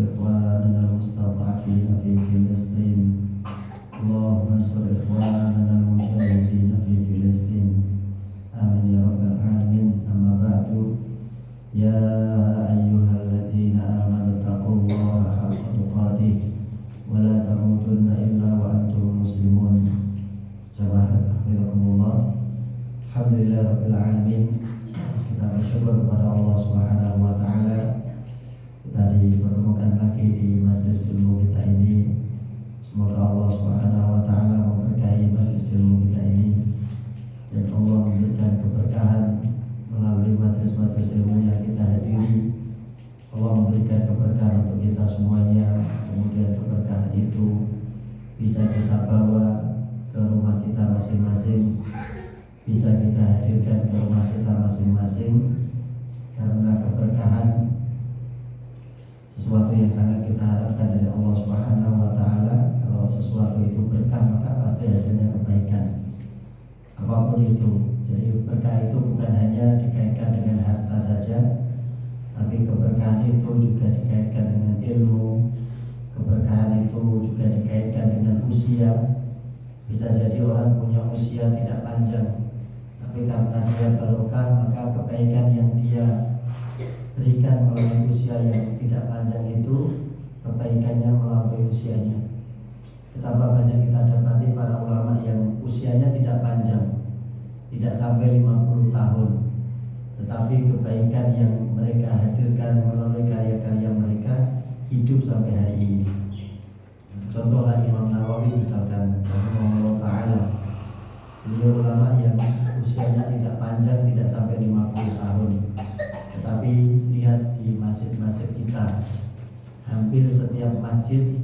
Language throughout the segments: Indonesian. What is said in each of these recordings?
إخواننا المستضعفين في فلسطين اللهم انصر إخواننا المجاهدين في فلسطين آمين يا رب العالمين. أما بعد يا أيها الذين آمنوا اتقوا الله حق تقاته ولا تموتن إلا وأنتم مسلمون. Alhamdulillah Rabbil Alamin. Kita bersyukur kepada Allah Subhanahu wa Ta'ala, kita dipertemukan lagi di majelis ilmu kita ini. Semoga Allah Subhanahu wa Ta'ala memberkahi majelis ilmu kita ini, dan Allah memberikan keberkahan melalui majelis-majelis ilmu yang kita hadiri. Allah memberikan keberkahan untuk kita semuanya, kemudian keberkahan itu bisa kita bawa ke rumah kita masing-masing, bisa kita hadirkan ke rumah kita masing-masing, karena keberkahan sesuatu yang sangat kita harapkan dari Allah Subhanahu wa Ta'ala. Kalau sesuatu itu berkah, maka pasti hasilnya kebaikan, apapun itu. Jadi berkah itu bukan hanya dikaitkan dengan harta saja, tapi keberkahan itu juga dikaitkan dengan ilmu. Keberkahan itu juga dikaitkan dengan usia. Bisa jadi orang punya usia tidak panjang, tapi karena dia barokah, maka kebaikan yang dia berikan melalui usia yang tidak panjang itu, kebaikannya melampaui usianya. Betapa banyak kita dapati para ulama yang usianya tidak panjang, tidak sampai 50 tahun, tetapi kebaikan yang mereka hadirkan melalui karya-karya mereka hidup sampai hari ini. Contohlah Imam Nawawi misalkan, rahimahullah ta'ala. Beliau ulama yang usianya tidak panjang, tidak sampai 50 tahun, tetapi lihat di masjid-masjid kita, hampir setiap masjid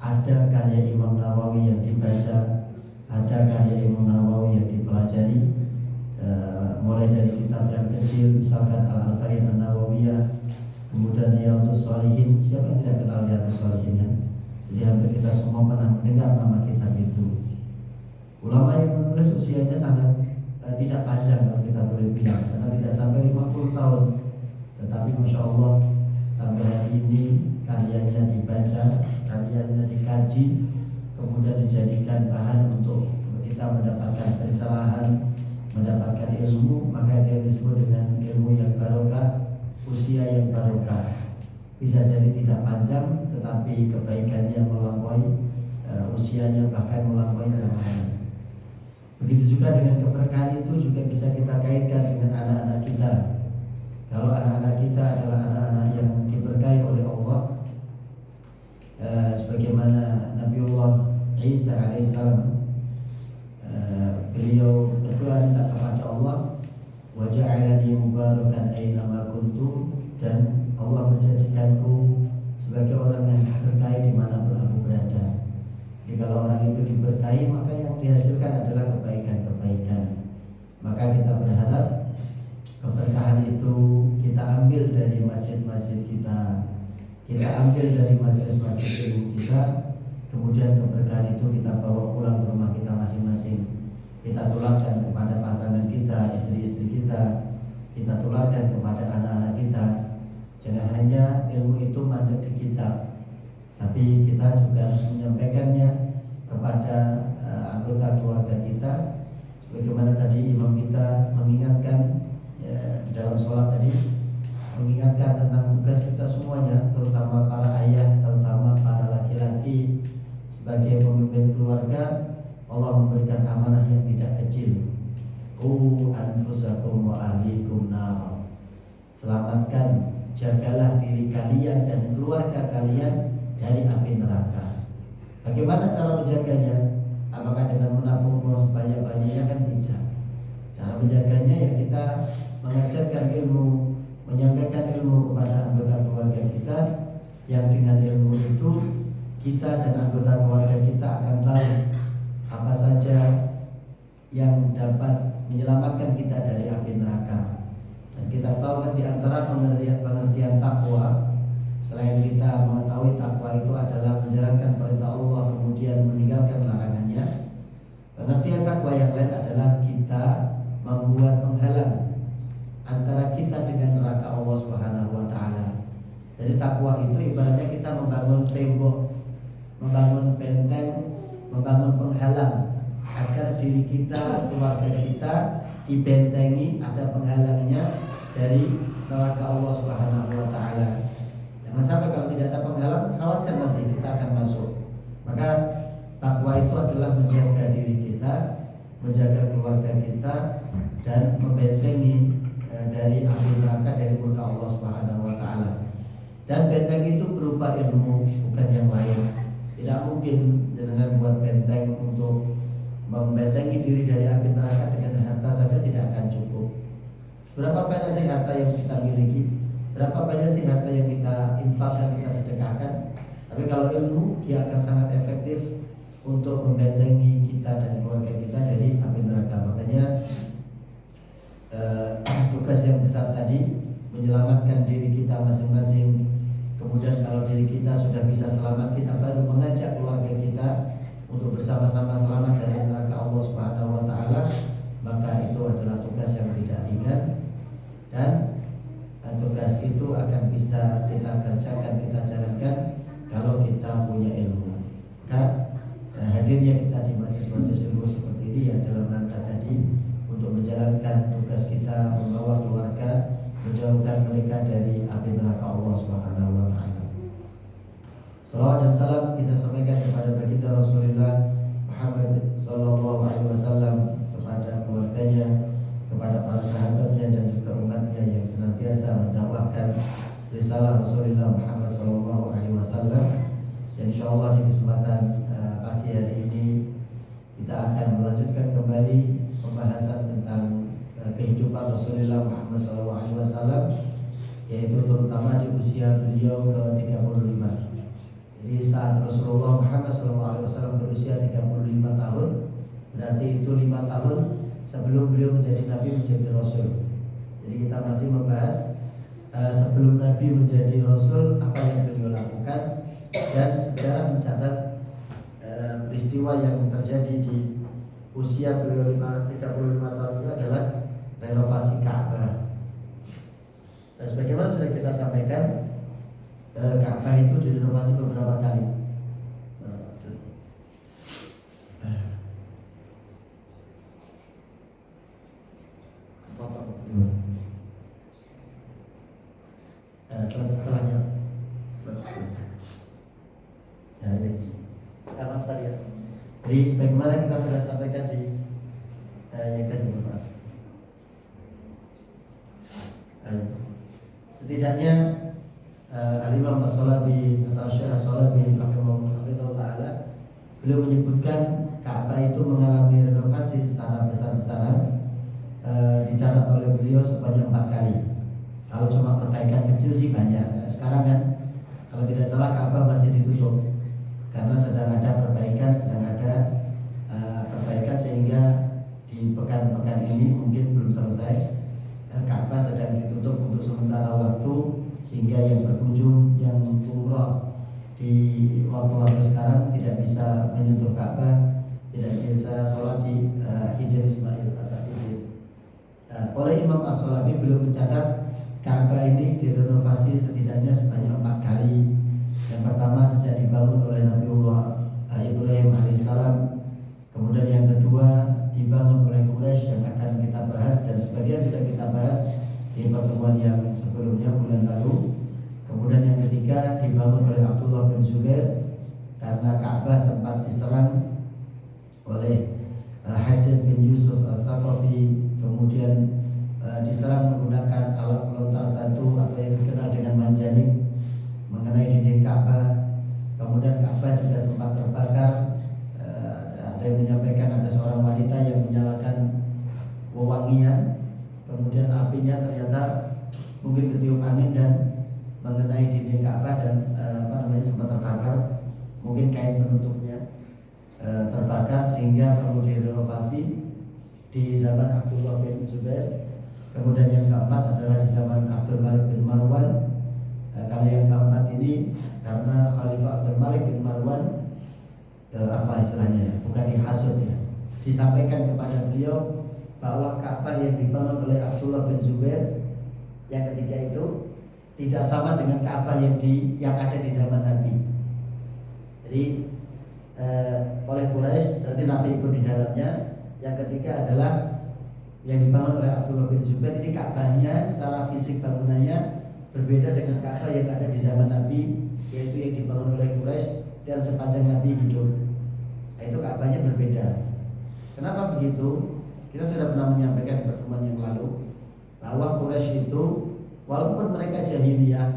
ada karya Imam Nawawi yang dibaca, ada karya Imam Nawawi yang dipelajari. Mulai dari kitab yang kecil, misalkan Al-Arba'in An-Nawawiyah, kemudian Riyadhus Shalihin. Siapa yang tidak kenal Riyadhus Shalihin ya? Jadi hampir kita semua pernah mendengar nama kitab itu. Ulama yang menulis usianya sangat tidak panjang, kalau kita boleh bilang, karena tidak sampai 50 tahun. Tetapi Masya Allah, sampai hari ini karyanya dibaca, karyanya dikaji, kemudian dijadikan bahan untuk kita mendapatkan pencerahan, mendapatkan ilmu. Maka dia disebut dengan ilmu yang barokah, usia yang barokah. Bisa jadi tidak panjang, tetapi kebaikannya melampaui usianya, bahkan melampaui zamannya. Begitu juga dengan keberkahan itu juga bisa kita kaitkan dengan anak-anak kita. Kalau anak-anak kita adalah anak-anak yang diberkahi oleh Allah, sebagaimana Nabiullah Isa alaihissalam, beliau berdoa minta kepada Allah, wa ja'alani mubarakan aina ma kuntu, dan Allah menjadikanku sebagai orang yang diberkahi dimanapun aku berada. Jadi kalau orang itu diberkahi, maka yang dihasilkan adalah kebaikan-kebaikan. Maka kita berharap keberkahan itu kita ambil dari masjid-masjid kita, kita ambil dari majelis-majelis ilmu kita, kemudian keberkahan itu kita bawa pulang ke rumah kita masing-masing. Kita tularkan kepada pasangan kita, istri-istri kita tularkan kepada anak-anak kita. Jangan hanya ilmu itu mandek di kitab, tapi kita juga harus menyampaikannya kepada anggota keluarga kita. Sebagaimana tadi imam kita mengingatkan di dalam sholat tadi, mengingatkan tentang tugas kita semuanya, terutama para ayah, terutama para laki-laki sebagai pemimpin keluarga. Allah memberikan amanah yang tidak kecil. Qu anfusakum wa ahlikum nar. Selamatkan, jagalah diri kalian dan keluarga kalian dari api neraka. Bagaimana cara menjaganya? Apakah dengan menabung uang sebanyak-banyaknya? Kan tidak. Cara menjaganya ya kita mengajarkan ilmu, menyampaikan ilmu kepada anggota keluarga kita, yang dengan ilmu itu kita dan anggota keluarga kita akan tahu apa saja yang dapat menyelamatkan kita dari api neraka. Dan kita tahu kan di antara pengertian takwa, selain kita mengetahui takwa itu adalah menjalankan perintah Allah kemudian meninggalkan larangannya, pengertian takwa yang lain adalah kita membuat penghalang antara kita dengan neraka Allah Subhanahu wa Ta'ala. Jadi takwa itu ibaratnya kita membangun tembok, membangun benteng, membangun penghalang agar diri kita, keluarga kita dibentengi, ada penghalangnya dari neraka Allah Subhanahu wa taala. Jangan sampai kalau tidak ada penghalang, khawatir nanti kita akan masuk. Maka takwa itu adalah menjaga diri kita, menjaga keluarga kita, dan membentengi dari api neraka, dari murka Allah Subhanahu wa taala. Dan benteng itu berupa ilmu, bukan yang lain. Tidak mungkin dengan buat benteng untuk membentengi diri dari api neraka dengan harta saja tidak akan cukup. Berapa banyak sih harta yang kita miliki? Berapa banyak sih harta yang kita infakkan, kita sedekahkan? Tapi kalau ilmu, dia akan sangat efektif untuk membentengi kita dan keluarga kita dari api neraka. Makanya tugas yang besar tadi menyelamatkan diri kita masing-masing. Kemudian kalau diri kita sudah bisa selamat, kita baru mengajak keluarga kita untuk bersama-sama selamat dari neraka Allah Subhanahu wa taala. Maka itu adalah tugas yang tidak ringan, dan tugas itu akan bisa kita kerjakan, kita jalankan kalau kita punya ilmu. Maka hadirnya kita di majelis-majelis ilmu seperti ini ya dalam rangka tadi untuk menjalankan tugas kita membawa keluarga, menjauhkan mereka dari api neraka Allah Subhanahu wa taala. Salawat dan salam kita sampaikan kepada baginda Rasulullah Muhammad sallallahu alaihi wasallam, kepada keluarganya, kepada para sahabatnya, dan juga umatnya yang senantiasa mendakwahkan risalah Rasulullah Muhammad sallallahu alaihi wasallam. Dan insyaallah di kesempatan pagi hari ini kita akan melanjutkan kembali pembahasan tentang kehidupan Rasulullah Muhammad sallallahu alaihi wasallam, yaitu terutama di usia beliau ke-35. Jadi saat Rasulullah Muhammad SAW berusia 35 tahun, berarti itu 5 tahun sebelum beliau menjadi Nabi, menjadi Rasul. Jadi kita masih membahas sebelum Nabi menjadi Rasul, apa yang beliau lakukan, dan sejarah mencatat peristiwa yang terjadi di usia beliau 35 tahun itu adalah renovasi Ka'bah. Dan sebagaimana sudah kita sampaikan, Ka'bah itu direnovasi beberapa kali. Setelahnya. Ya, ini. Apa tadi ya? Jadi sebagaimana kita sudah sampaikan di yang tadi, setidaknya Al-Imam As-Shalabi atau Syekh As-Shalabi rahimahullah ta'ala, beliau menyebutkan Ka'bah itu mengalami renovasi secara besar-besaran, dicatat oleh beliau sebanyak 4 kali. Kalau cuma perbaikan kecil sih banyak. Sekarang kan kalau tidak salah Ka'bah masih ditutup karena sedang ada perbaikan, sehingga di pekan-pekan ini mungkin belum selesai. Ka'bah sedang ditutup untuk sementara waktu, sehingga yang berkunjung, yang umrah di waktu-waktu sekarang tidak bisa menyentuh Ka'bah, tidak bisa sholat di Hijr Ismail atau Hijr. Oleh Imam As-Shalabi, beliau mencatat Ka'bah ini direnovasi setidaknya sebanyak 4 kali. Yang pertama sejak dibangun oleh Nabiullah Ibrahim alaihissalam. Kemudian yang kedua dibangun oleh Quraisy, yang akan kita bahas dan sebagian sudah kita bahas di pertemuan yang sebelumnya bulan lalu. Kemudian yang ketiga dibangun oleh Abdullah bin Zubair karena Ka'bah sempat diserang oleh Hajjaj bin Yusuf Al-Thaqafi, kemudian diserang menggunakan alat pelontar batu atau yang dikenal dengan manjanik mengenai dinding Ka'bah. Kemudian Ka'bah juga sempat terbakar. Ada yang menyampaikan ada seorang wanita yang menyalakan wewangian, kemudian apinya ternyata mungkin ketiup angin dan mengenai dinding Ka'bah dan sempat terbakar. Mungkin kain penutupnya terbakar sehingga perlu direnovasi di zaman Abdullah bin Zubair. Kemudian yang keempat adalah di zaman Abdul Malik bin Marwan. Kalau yang keempat ini karena Khalifah Abdul Malik bin Marwan apa istilahnya, bukan dihasut ya, disampaikan kepada beliau bahwa Ka'bah yang dibangun oleh Abdullah bin Zubair yang ketiga itu tidak sama dengan Ka'bah yang ada di zaman Nabi. Jadi oleh Quraisy berarti Nabi ikut di dalamnya. Yang ketiga adalah yang dibangun oleh Abdullah bin Zubair. Ini Ka'bahnya secara fisik bangunannya berbeda dengan Ka'bah yang ada di zaman Nabi, yaitu yang dibangun oleh Quraisy dan sepanjang Nabi hidup. Nah, itu Ka'bahnya berbeda. Kenapa begitu? Kita sudah pernah menyampaikan di pertemuan yang lalu bahwa Quraisy itu walaupun mereka jahiliyah,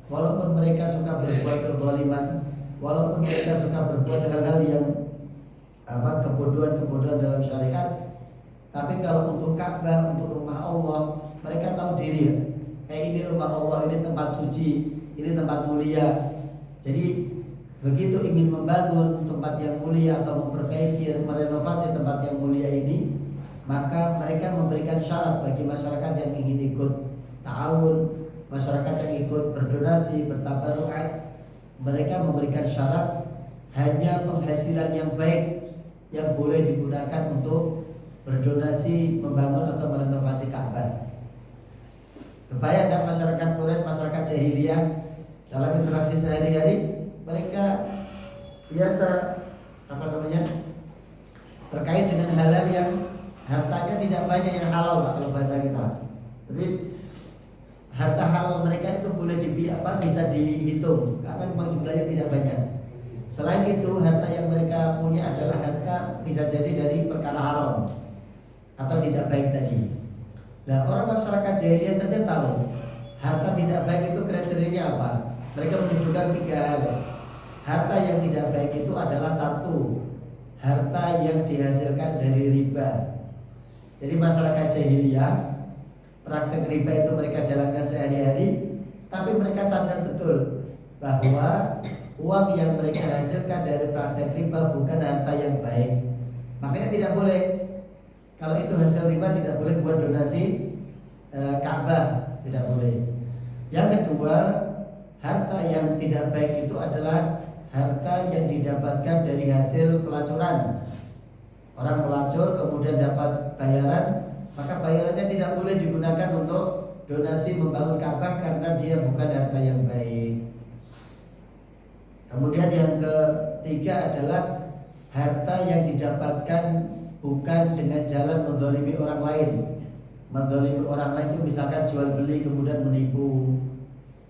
walaupun mereka suka berbuat kezaliman, walaupun mereka suka berbuat hal-hal yang kebodohan-kebodohan dalam syariat, tapi kalau untuk Ka'bah, untuk rumah Allah, mereka tahu diri ya. Ini rumah Allah, ini tempat suci, ini tempat mulia. Jadi begitu ingin membangun tempat yang mulia atau memperbaiki, merenovasi tempat yang mulia ini, maka mereka memberikan syarat bagi masyarakat yang ingin ikut ta'awun, masyarakat yang ikut berdonasi, bertabarukat. Mereka memberikan syarat hanya penghasilan yang baik yang boleh digunakan untuk berdonasi, membangun atau merenovasi Ka'bah. Kebayangkan masyarakat Quraisy, masyarakat jahiliyah dalam interaksi sehari-hari, mereka biasa terkait dengan hal-hal yang hartanya tidak banyak yang halal, Pak, kalau bahasa kita. Jadi harta halal mereka itu boleh bisa dihitung karena memang jumlahnya tidak banyak. Selain itu, harta yang mereka punya adalah harta bisa jadi dari perkara haram atau tidak baik tadi. Nah, orang masyarakat jahiliyah saja tahu harta tidak baik itu kriterianya apa. Mereka menyebutkan 3 hal. Harta yang tidak baik itu adalah 1, harta yang dihasilkan dari riba. Jadi masyarakat jahiliyah, praktek riba itu mereka jalankan sehari-hari, tapi mereka sadar betul bahwa uang yang mereka hasilkan dari praktek riba bukan harta yang baik. Makanya tidak boleh, kalau itu hasil riba tidak boleh buat donasi Ka'bah, tidak boleh. Yang kedua, harta yang tidak baik itu adalah harta yang didapatkan dari hasil pelacuran. Orang pelacur kemudian dapat bayaran, maka bayarannya tidak boleh digunakan untuk donasi membangun Ka'bah karena dia bukan harta yang baik. Kemudian yang ketiga adalah harta yang didapatkan bukan dengan jalan mendolimi orang lain. Mendolimi orang lain itu misalkan jual beli kemudian menipu.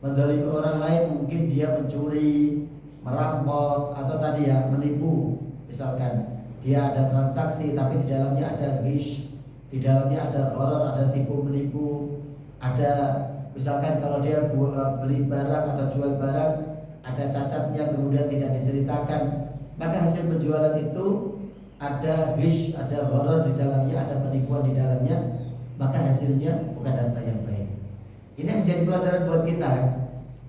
Mendolimi orang lain mungkin dia mencuri, merampok, atau tadi ya menipu. Misalkan dia ada transaksi tapi di dalamnya ada ghish, di dalamnya ada gharar, ada tipu menipu, ada misalkan kalau dia beli barang atau jual barang ada cacatnya kemudian tidak diceritakan, maka hasil penjualan itu ada ghish, ada gharar di dalamnya, ada penipuan di dalamnya, maka hasilnya bukan harta yang baik. Ini yang menjadi pelajaran buat kita.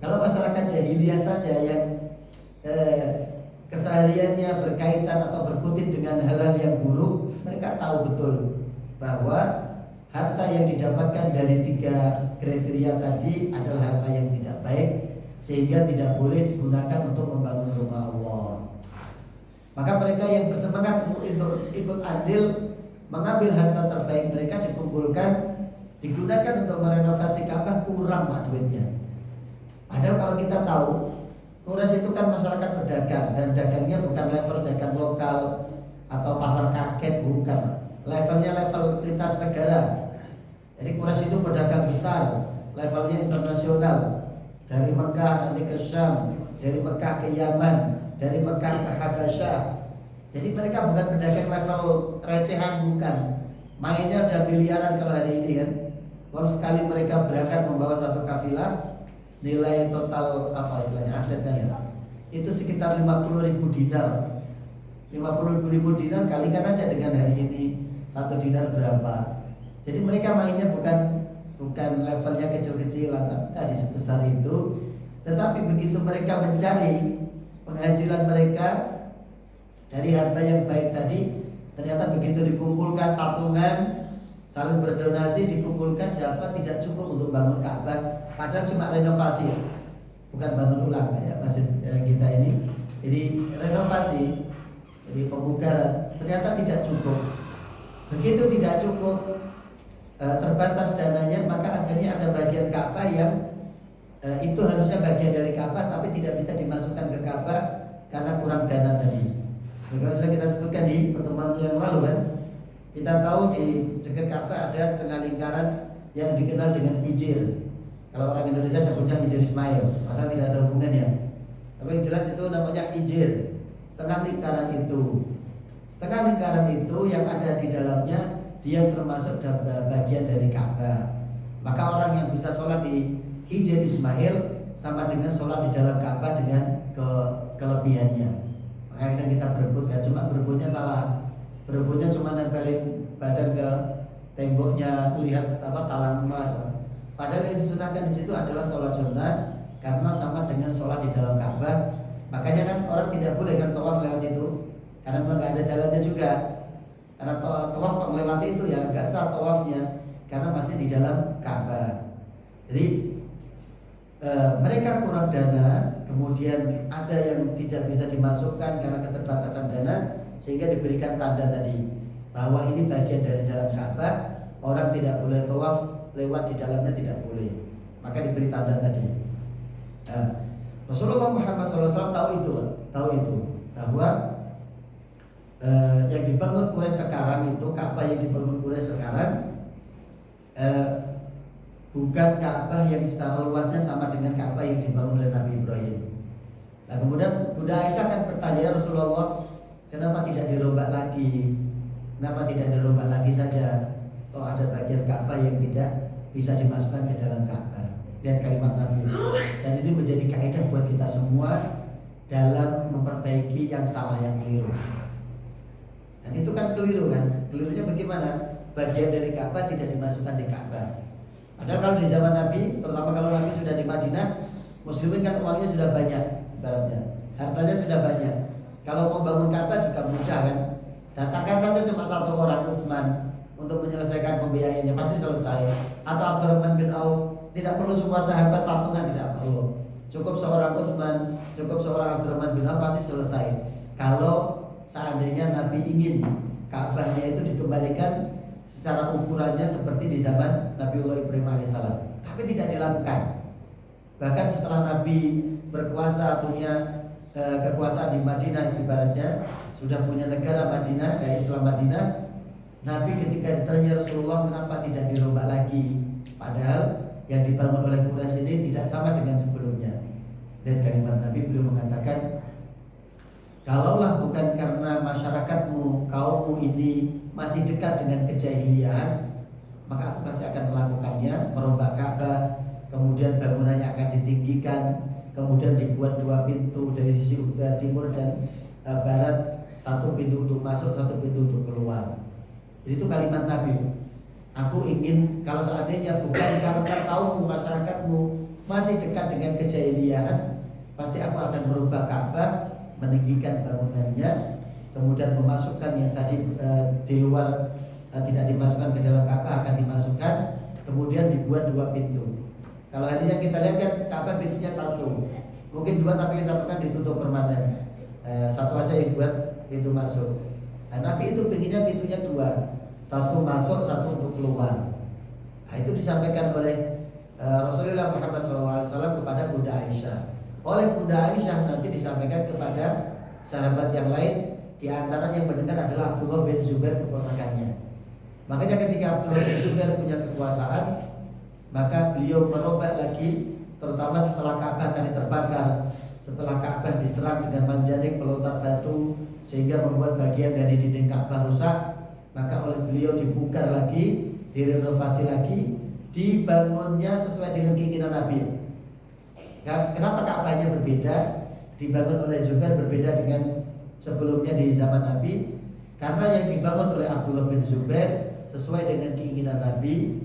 Kalau masyarakat jahiliyah saja yang kesehariannya berkaitan atau berkutit dengan hal-hal yang buruk, mereka tahu betul bahwa harta yang didapatkan dari 3 kriteria tadi adalah harta yang tidak baik, sehingga tidak boleh digunakan untuk membangun rumah Allah. Maka mereka yang bersemangat untuk ikut andil mengambil harta terbaik mereka dikumpulkan, digunakan untuk merenovasi Ka'bah, kurang Pak duitnya. Padahal kalau kita tahu Quraisy itu kan masyarakat pedagang, dan dagangnya bukan level dagang lokal atau pasar kaget, bukan. Levelnya level lintas negara. Jadi Quraisy itu pedagang besar, levelnya internasional. Dari Mekah nanti ke Syam, dari Mekah ke Yaman, dari Mekah ke Habasyah. Jadi mereka bukan pedagang level recehan, bukan. Mainnya udah miliaran kalau hari ini kan. Uang sekali mereka berangkat membawa satu kafilah, nilai total asetnya ya, itu sekitar 50.000 dinar. 50.000 dinar kalikan aja dengan hari ini, 1 dinar berapa. Jadi mereka mainnya bukan levelnya kecil-kecilan tadi sebesar itu, tetapi begitu mereka mencari penghasilan mereka dari harta yang baik tadi, ternyata begitu dikumpulkan patungan, saling berdonasi, dikumpulkan dapat tidak cukup untuk bangun Ka'bah, padahal cuma renovasi, bukan bangun ulang ya masjid kita ini. Jadi renovasi, jadi pembugaran, ternyata tidak cukup. Begitu tidak cukup, terbatas dananya, maka akhirnya ada bagian Ka'bah yang itu harusnya bagian dari Ka'bah tapi tidak bisa dimasukkan ke Ka'bah karena kurang dana tadi. Seperti sudah kita sebutkan di pertemuan yang lalu kan, kita tahu di dekat Ka'bah ada setengah lingkaran yang dikenal dengan hijir. Kalau orang Indonesia nyebutnya hijir Ismail, padahal tidak ada hubungannya. Tapi yang jelas itu namanya hijir. Setengah lingkaran itu yang ada di dalamnya dia termasuk bagian dari Ka'bah. Maka orang yang bisa sholat di hijir Ismail sama dengan sholat di dalam Ka'bah dengan kelebihannya. Makanya kita berebut kan, cuma berebutnya salah. Berebutnya cuma nempelin badan ke temboknya, lihat talang emas. Padahal yang disunahkan di situ adalah sholat sunnah karena sama dengan sholat di dalam Ka'bah. Makanya kan orang tidak boleh kan tawaf lewat situ karena memang nggak ada jalannya juga. Karena tawaf kok melewati itu ya nggak sah tawafnya karena masih di dalam Ka'bah. Jadi mereka kurang dana, kemudian ada yang tidak bisa dimasukkan karena keterbatasan dana, sehingga diberikan tanda tadi bahwa ini bagian dari dalam Ka'bah, orang tidak boleh tawaf lewat di dalamnya, tidak boleh. Maka diberi tanda tadi. Rasulullah Muhammad SAW tahu itu bahwa yang dibangun Quraisy sekarang itu Ka'bah yang dibangun Quraisy sekarang bukan Ka'bah yang secara luasnya sama dengan Ka'bah yang dibangun oleh Nabi Ibrahim. Nah kemudian Bunda Aisyah kan bertanya, Rasulullah, kenapa tidak dirombak lagi? Kenapa tidak dirombak lagi saja? Toh ada bagian Ka'bah yang tidak bisa dimasukkan ke dalam Ka'bah. Lihat kalimat Nabi. Dan ini menjadi kaidah buat kita semua dalam memperbaiki yang salah, yang keliru. Dan itu kan keliru kan? Kelirunya bagaimana? Bagian dari Ka'bah tidak dimasukkan di Ka'bah. Padahal kalau di zaman Nabi, terutama kalau Nabi sudah di Madinah, Muslimin kan uangnya sudah banyak, ibaratnya hartanya sudah banyak. Kalau mau bangun Ka'bah juga mudah kan. Datangkan saja cuma satu orang, Utsman, untuk menyelesaikan pembiayanya, pasti selesai. Atau Abdurrahman bin Auf, tidak perlu semua sahabat patungan, tidak perlu. Cukup seorang Utsman, cukup seorang Abdurrahman bin Auf, pasti selesai. Kalau seandainya Nabi ingin Ka'bahnya itu dikembalikan secara ukurannya seperti di zaman Nabiullah Ibrahim alaihissalam, tapi tidak dilakukan. Bahkan setelah Nabi berkuasa, punya kekuasaan di Madinah, ibaratnya sudah punya negara Madinah, Islam Madinah, Nabi ketika ditanya Rasulullah kenapa tidak dirombak lagi, padahal yang dibangun oleh Quraisy ini tidak sama dengan sebelumnya. Dan kalimat Nabi beliau mengatakan, kalaulah bukan karena masyarakatmu, kaummu ini masih dekat dengan kejahiliaan, maka aku pasti akan melakukannya, merombak Ka'bah, kemudian bangunannya akan ditinggikan, kemudian dibuat dua pintu dari sisi timur dan barat, satu pintu untuk masuk, satu pintu untuk keluar. Jadi itu kalimat Nabi. Aku ingin, kalau seandainya bukan karena kaummu, masyarakatmu masih dekat dengan kejahiliaan, pasti aku akan merubah Ka'bah, meninggikan bangunannya, kemudian memasukkan yang tadi di luar tidak dimasukkan ke dalam Ka'bah akan dimasukkan, kemudian dibuat dua pintu. Kalau hari yang kita lihat kan Ka'bah pintunya satu, mungkin dua tapi yang satu kan ditutup permanen, satu aja yang buat pintu masuk. Nah, Nabi itu pinginnya pintunya dua, satu masuk, satu untuk keluar. Nah, itu disampaikan oleh Rasulullah Muhammad SAW kepada Bunda Aisyah. Oleh Bunda Aisyah nanti disampaikan kepada sahabat yang lain. Di antara yang mendengar adalah Abdullah bin Zubair, keponakannya. Makanya ketika Abdullah bin Zubair punya kekuasaan, maka beliau merombak lagi, terutama setelah Ka'bah tadi terbakar, setelah Ka'bah diserang dengan manjanik pelontar batu sehingga membuat bagian dari dinding Ka'bah rusak, maka oleh beliau dibongkar lagi, direnovasi lagi, dibangunnya sesuai dengan keinginan Nabi. Kenapa Ka'bahnya berbeda? Dibangun oleh Zubair berbeda dengan sebelumnya di zaman Nabi, karena yang dibangun oleh Abdullah bin Zubair sesuai dengan keinginan Nabi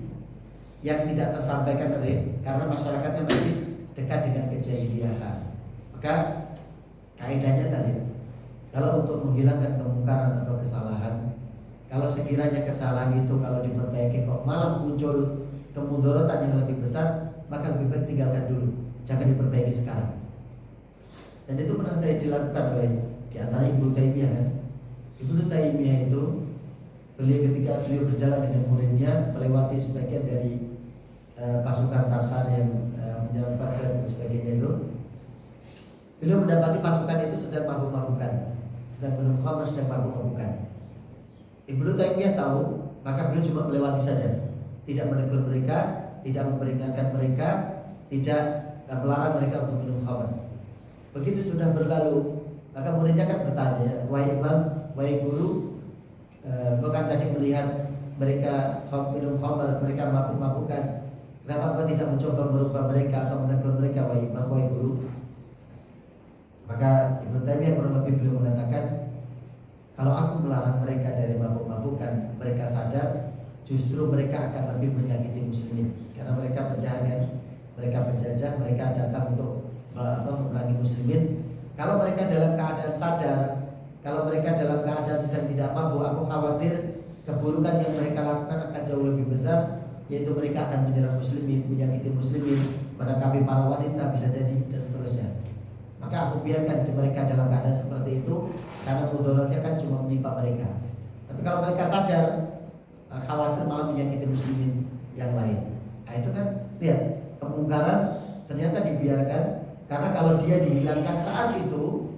yang tidak tersampaikan tadi, karena masyarakatnya masih dekat dengan kejahiliaan. Maka kaidahnya tadi, kalau untuk menghilangkan kemungkaran atau kesalahan, kalau sekiranya kesalahan itu kalau diperbaiki kok malah muncul kemudorotan yang lebih besar, maka lebih baik tinggalkan dulu, jangan diperbaiki sekarang. Dan itu pernah tadi dilakukan oleh di antara Ibnu Taimiyah kan. Ibnu Taimiyah itu ketika beliau berjalan dengan muridnya melewati sebagian dari pasukan Tatar yang menyerang Baghdad dan sebagainya itu, beliau mendapati pasukan itu sedang mabuk-mabukan, sedang minum khamr, sedang mabuk-mabukan. Ibnu Taimiyah tahu, maka beliau cuma melewati saja, tidak menegur mereka, tidak memperingatkan mereka, tidak melarang mereka untuk minum khamr. Begitu sudah berlalu, maka muridnya kan bertanya, wahai imam, wahai guru, kau kan tadi melihat mereka minum khamr, mereka mabuk-mabukan, kenapa kau tidak mencoba merubah mereka atau menegur mereka, wahai imam, wahai guru? Maka Ibnu Taimiyah kurang lebih beliau mengatakan, kalau aku melarang mereka dari mabuk-mabukan, mereka sadar justru mereka akan lebih menyakiti muslimin, karena mereka penjahat, mereka penjajah, mereka datang untuk memerangi muslimin. Kalau mereka dalam keadaan sadar, kalau mereka dalam keadaan sedang tidak mabuk, aku khawatir keburukan yang mereka lakukan akan jauh lebih besar, yaitu mereka akan menyerang muslimin, menyakiti muslimin, menangkapi para wanita bisa jadi, dan seterusnya. Maka aku biarkan mereka dalam keadaan seperti itu, karena mudaratnya kan cuma menimpa mereka. Tapi kalau mereka sadar, khawatir malah menyakiti muslimin yang lain. Nah itu kan, lihat, kemungkaran ternyata dibiarkan, karena kalau dia dihilangkan saat itu,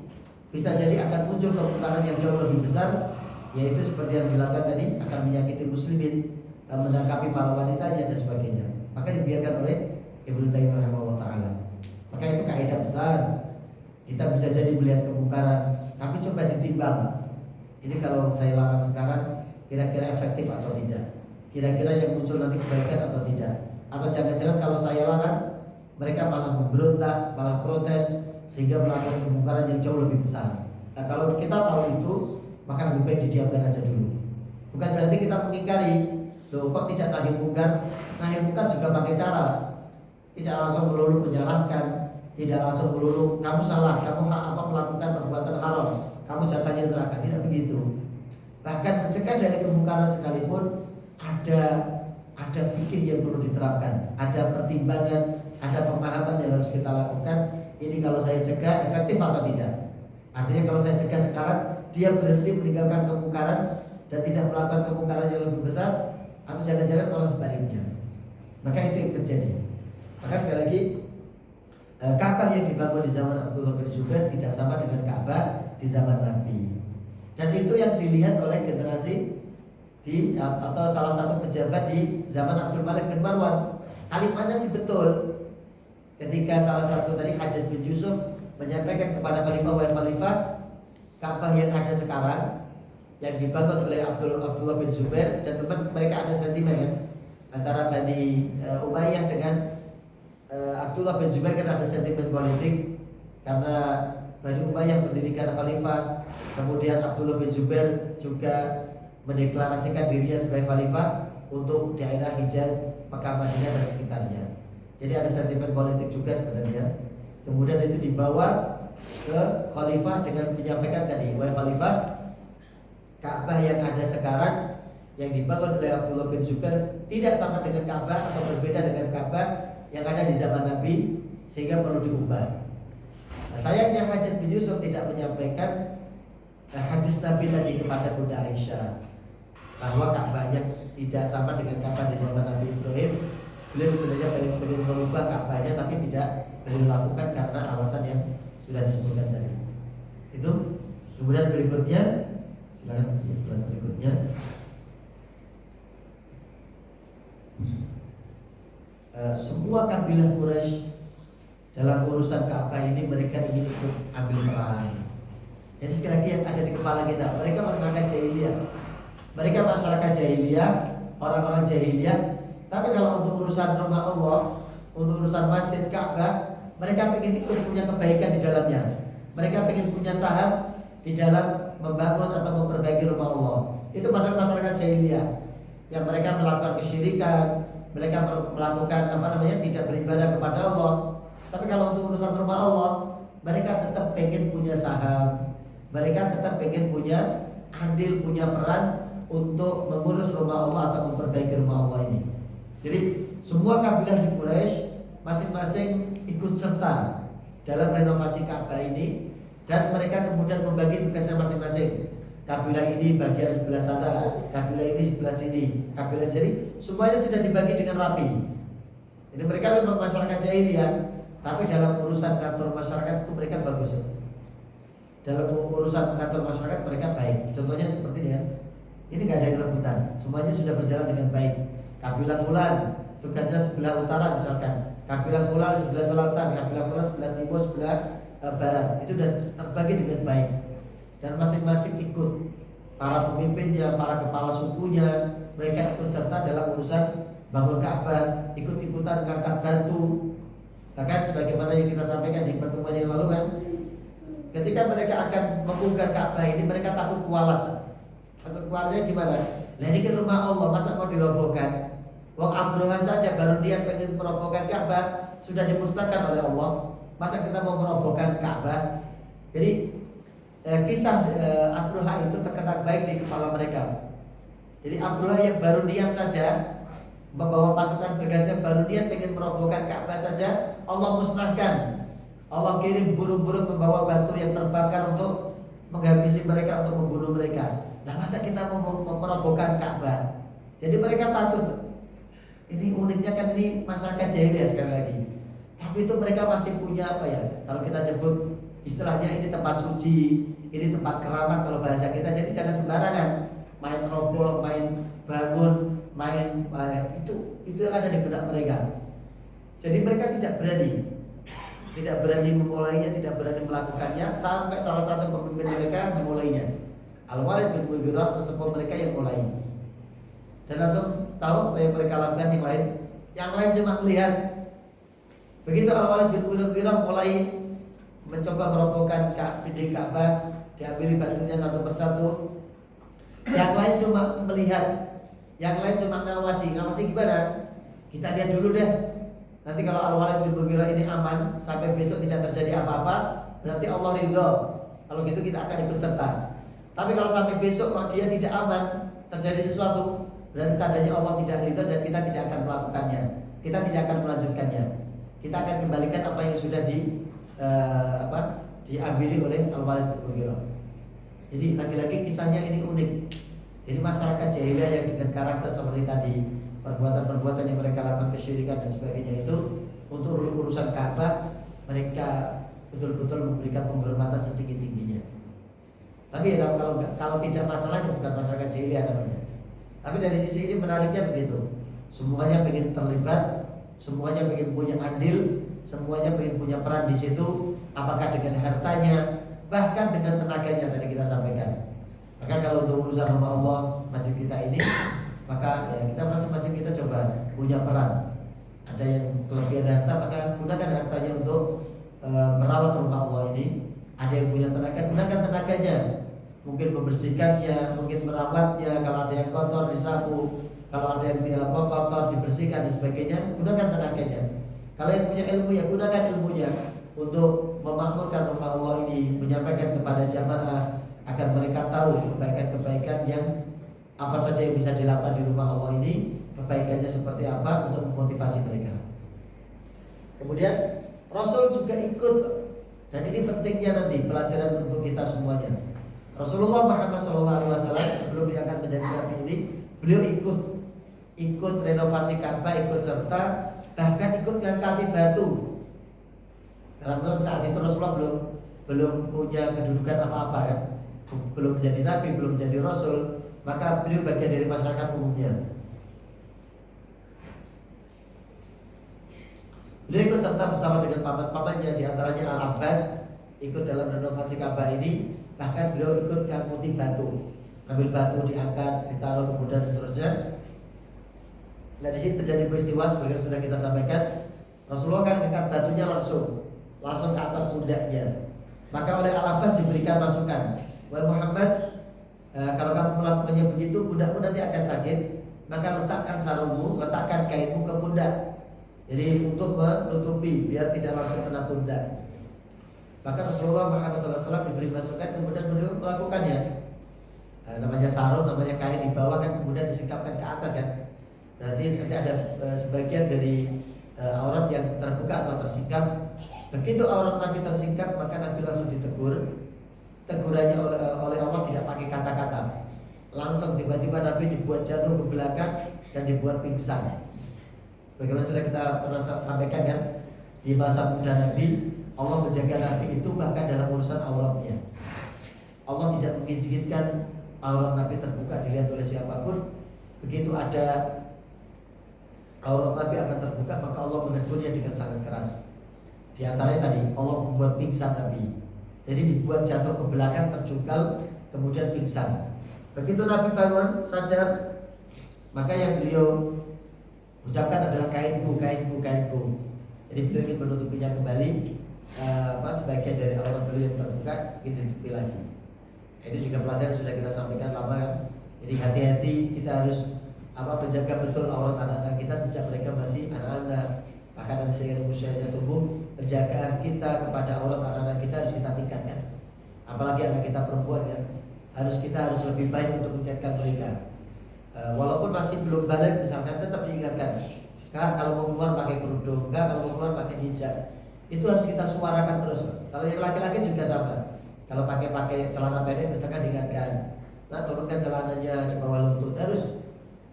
bisa jadi akan muncul kemungkaran yang jauh lebih besar, yaitu seperti yang dilakukan tadi, akan menyakiti muslimin, menangkapi para wanitanya dan sebagainya. Maka dibiarkan oleh Ibnu Taimiyah rahimahullah taala. Maka itu kaidah besar. Kita bisa jadi melihat kemungkaran, tapi coba ditimbang. Ini kalau saya larang sekarang, kira-kira efektif atau tidak? Kira-kira yang muncul nanti kebaikan atau tidak? Atau jangan-jangan kalau saya larang, mereka malah memberontak, malah protes, sehingga melakukan kemungkaran yang jauh lebih besar. Nah kalau kita tahu itu, maka lebih baik didiamkan aja dulu. Bukan berarti kita mengingkari, loh kok tidak nahi mungkar? Nahi mungkar juga pakai cara, tidak langsung melulu menyalahkan, tidak langsung melulu kamu salah, kamu melakukan perbuatan haram, kamu jatahnya neraka, tidak begitu. Bahkan mencegah dari kemungkaran sekalipun ada fikih yang perlu diterapkan, ada pertimbangan, ada pemahaman yang harus kita lakukan. Ini kalau saya cegah efektif apa tidak? Artinya kalau saya cegah sekarang, dia berhenti meninggalkan kemungkaran dan tidak melakukan kemungkaran yang lebih besar, atau jangan-jangan malah sebaliknya. Maka itu yang terjadi. Maka sekali lagi, Ka'bah yang dibangun di zaman Abdullah bin Zubair tidak sama dengan Ka'bah di zaman Nabi. Dan itu yang dilihat oleh generasi atau salah satu pejabat di zaman Abdul Malik bin Marwan. Kalimatnya sih betul. Ketika salah satu tadi Hajjaj bin Yusuf menyampaikan kepada Khalifah, wahai Khalifah, Ka'bah yang ada sekarang yang dibangun oleh Abdullah bin Zubair, dan memang mereka ada sentimen ya, antara Bani Umayyah dengan Abdullah bin Zubair, kan ada sentimen politik karena Bani Umayyah mendirikan khalifah, kemudian Abdullah bin Zubair juga mendeklarasikan dirinya sebagai khalifah untuk daerah Hijaz, Mekah, Madinah dan sekitarnya. Jadi ada sentimen politik juga sebenarnya. Kemudian itu dibawa ke khalifah dengan menyampaikan tadi, wahai khalifah, Ka'bah yang ada sekarang yang dibangun oleh Abdullah bin Zubair tidak sama dengan Ka'bah atau berbeda dengan Ka'bah yang ada di zaman Nabi, sehingga perlu diubah. Nah, sayangnya Hajjaj bin Yusuf tidak menyampaikan hadis Nabi tadi kepada Bunda Aisyah, bahwa Ka'bahnya tidak sama dengan Ka'bah di zaman Nabi Ibrahim. Beliau sebenarnya ingin merubah Ka'bahnya, tapi tidak beliau lakukan karena alasan yang sudah disebutkan tadi. Itu. Kemudian berikutnya, silakan slide berikutnya. Semua kabilah Quraisy dalam urusan Ka'bah ini mereka ingin ikut ambil peran. Jadi sekali lagi yang ada di kepala kita, mereka masyarakat jahiliyah. Mereka masyarakat jahiliyah, orang-orang jahiliyah. Tapi kalau untuk urusan rumah Allah, untuk urusan masjid Ka'bah, mereka ingin ikut punya kebaikan di dalamnya. Mereka ingin punya saham di dalam membangun atau memperbaiki rumah Allah. Itu padahal masyarakat jahiliyah yang mereka melakukan kesyirikan, mereka melakukan tidak beribadah kepada Allah. Tapi kalau untuk urusan rumah Allah, mereka tetap pengen punya saham, mereka tetap pengen punya andil, punya peran untuk mengurus rumah Allah atau memperbaiki rumah Allah ini. Jadi semua kabilah di Quraisy masing-masing ikut serta dalam renovasi Ka'bah ini, dan mereka kemudian membagi tugasnya masing-masing. Kabilah ini bagian sebelah sana, kabilah ini sebelah sini, kabilah, jadi semuanya sudah dibagi dengan rapi. Jadi mereka memang masyarakat jahiliyah, tapi dalam urusan kantor masyarakat itu mereka bagus. Dalam urusan kantor masyarakat mereka baik. Contohnya seperti ini kan. Ini nggak ada yang rebutan, semuanya sudah berjalan dengan baik. Kabilah fulan tugasnya sebelah utara misalkan, kabilah fulan sebelah selatan, kabilah fulan sebelah timur, sebelah barat. Itu sudah terbagi dengan baik. Dan masing-masing ikut, para pemimpinnya, para kepala sukunya, mereka ikut serta dalam urusan bangun Ka'bah, ikut-ikutan ngangkat batu. Bahkan sebagaimana yang kita sampaikan di pertemuan yang lalu kan, ketika mereka akan membongkar Ka'bah ini mereka takut kualat. Takut kualatnya gimana? Lah ini kan rumah Allah, masa mau dirobohkan? Wong Abroha saja baru dia pengen merobohkan Ka'bah sudah dimusnahkan oleh Allah. Masa kita mau merobohkan Ka'bah? Jadi kisah Abroha itu terkenal baik di kepala mereka. Jadi Abroha yang baru niat saja membawa pasukan bergajah, baru niat pengen merobohkan Ka'bah saja, Allah musnahkan. Allah kirim burung-burung membawa batu yang terbakar untuk menghabisi mereka, untuk membunuh mereka. Nah masa kita mau merobohkan Ka'bah? Jadi mereka takut. Ini uniknya kan ini masyarakat jahiliyah sekali lagi. Tapi itu mereka masih punya apa ya? Kalau kita sebut istilahnya ini tempat suci, ini tempat keramat kalau bahasa kita. Jadi jangan sembarangan main roboh, main bangun, main itu yang ada di benak mereka. Jadi mereka tidak berani memulainya, tidak berani melakukannya sampai salah satu pemimpin mereka memulainya. Al-Walid bin Mughirah, sesepuh mereka yang mulai. Dan antum tahu apa yang mereka lakukan yang lain cuma melihat. Begitu Al-Walid bin Mughirah mulai mencoba merobohkan dinding Ka'bah, diambil batunya satu persatu. Yang lain cuma melihat, yang lain cuma ngawasi gimana? Kita lihat dulu deh. Nanti kalau Al-Walid bin Mughirah ini aman sampai besok tidak terjadi apa-apa, berarti Allah ridho. Kalau gitu kita akan ikut serta. Tapi kalau sampai besok kok dia tidak aman, terjadi sesuatu, berarti tandanya Allah tidak ridho dan kita tidak akan melakukannya. Kita tidak akan melanjutkannya. Kita akan kembalikan apa yang sudah diambil oleh Al-Walid bin Mughirah. Jadi lagi-lagi kisahnya ini unik. Jadi masyarakat jahiliyah yang dengan karakter seperti tadi, perbuatan-perbuatan yang mereka lakukan, kesyirikan dan sebagainya itu, untuk urusan Ka'bah mereka betul-betul memberikan penghormatan setinggi-tingginya. Tapi ya, kalau tidak masalahnya bukan masyarakat jahiliyah namanya. Tapi dari sisi ini menariknya begitu. Semuanya ingin terlibat, semuanya ingin punya andil, semuanya ingin punya peran di situ. Apakah dengan hartanya, bahkan dengan tenaganya tadi kita sampaikan. Maka kalau untuk urusan rumah Allah, masjid kita ini, maka ya kita masing-masing kita coba punya peran. Ada yang kelebihan harta, maka gunakan hartanya untuk merawat rumah Allah ini. Ada yang punya tenaga, gunakan tenaganya. Mungkin membersihkannya, mungkin merawatnya. Kalau ada yang kotor disapu, kalau ada yang tidak kotor dibersihkan dan sebagainya, gunakan tenaganya. Kalau yang punya ilmu ya gunakan ilmunya untuk memakmurkan rumah Allah ini, menyampaikan kepada jamaah agar mereka tahu kebaikan-kebaikan yang apa saja yang bisa dilakukan di rumah Allah ini, kebaikannya seperti apa untuk memotivasi mereka. Kemudian Rasul juga ikut, dan ini pentingnya nanti pelajaran untuk kita semuanya. Rasulullah Muhammad SAW sebelum diangkat menjadi nabi ini, beliau ikut renovasi Ka'bah, ikut serta, bahkan ikut ngangkati batu. Karena memang saat itu Rasulullah belum punya kedudukan apa-apa kan, belum menjadi nabi, belum menjadi rasul, maka beliau bagian dari masyarakat umumnya. Beliau ikut serta bersama dengan paman-pamannya, diantaranya Al-Abbas, ikut dalam renovasi Ka'bah ini. Bahkan beliau ikut ngangkuti batu, ambil batu diangkat, ditaruh kemudian dan seterusnya. Nah di sini terjadi peristiwa sebagai sudah kita sampaikan. Rasulullah kan angkat batunya langsung ke atas pundaknya. Maka oleh Al-Abbas diberikan masukan, wahai Muhammad, kalau kamu melakukannya begitu, pundakmu nanti akan sakit. Maka letakkan sarungmu, letakkan kainmu ke pundak. Jadi untuk menutupi biar tidak langsung kena pundak. Maka Rasulullah Muhammad SAW diberi masukan, kemudian beliau melakukannya. Namanya sarung, namanya kain di bawah kan, kemudian disingkapkan ke atas kan. Berarti nanti ada sebagian dari aurat yang terbuka atau tersingkap. Begitu aurat Nabi tersingkap, maka Nabi langsung ditegur. Tegurannya oleh Allah tidak pakai kata-kata. Langsung tiba-tiba Nabi dibuat jatuh ke belakang dan dibuat pingsan. Bagaimana sudah kita pernah sampaikan kan, di masa muda Nabi, Allah menjaga Nabi itu bahkan dalam urusan auratnya. Allah tidak mengizinkan aurat Nabi terbuka dilihat oleh siapapun. Begitu ada aurat Nabi akan terbuka, maka Allah menegurnya dengan sangat keras. Di antaranya tadi Allah membuat pingsan Nabi. Jadi dibuat jatuh ke belakang, terjungkal, kemudian pingsan. Begitu Nabi bangun sadar, maka yang beliau ucapkan adalah kainku, kainku, kainku. Jadi beliau ingin menutupinya kembali, sebagian dari aurat beliau yang terbuka ingin ditutupi lagi. Itu juga pelajaran yang sudah kita sampaikan lama kan. Jadi hati-hati, kita harus menjaga betul aurat anak-anak kita sejak mereka masih anak-anak. Bahkan nanti seiring usianya tumbuh, penjagaan kita kepada aurat anak-anak kita harus kita tingkatkan. Apalagi anak kita perempuan kan, kita harus lebih baik untuk mengingatkan mereka. Walaupun masih belum balik misalkan, tetap diingatkan. Kak, kalau mau keluar pakai kerudung, Kak, kalau mau keluar pakai hijab. Itu harus kita suarakan terus. Kalau yang laki-laki juga sama. Kalau pakai celana pendek misalkan diingatkan, nah turunkan celananya di bawah lutut. Harus.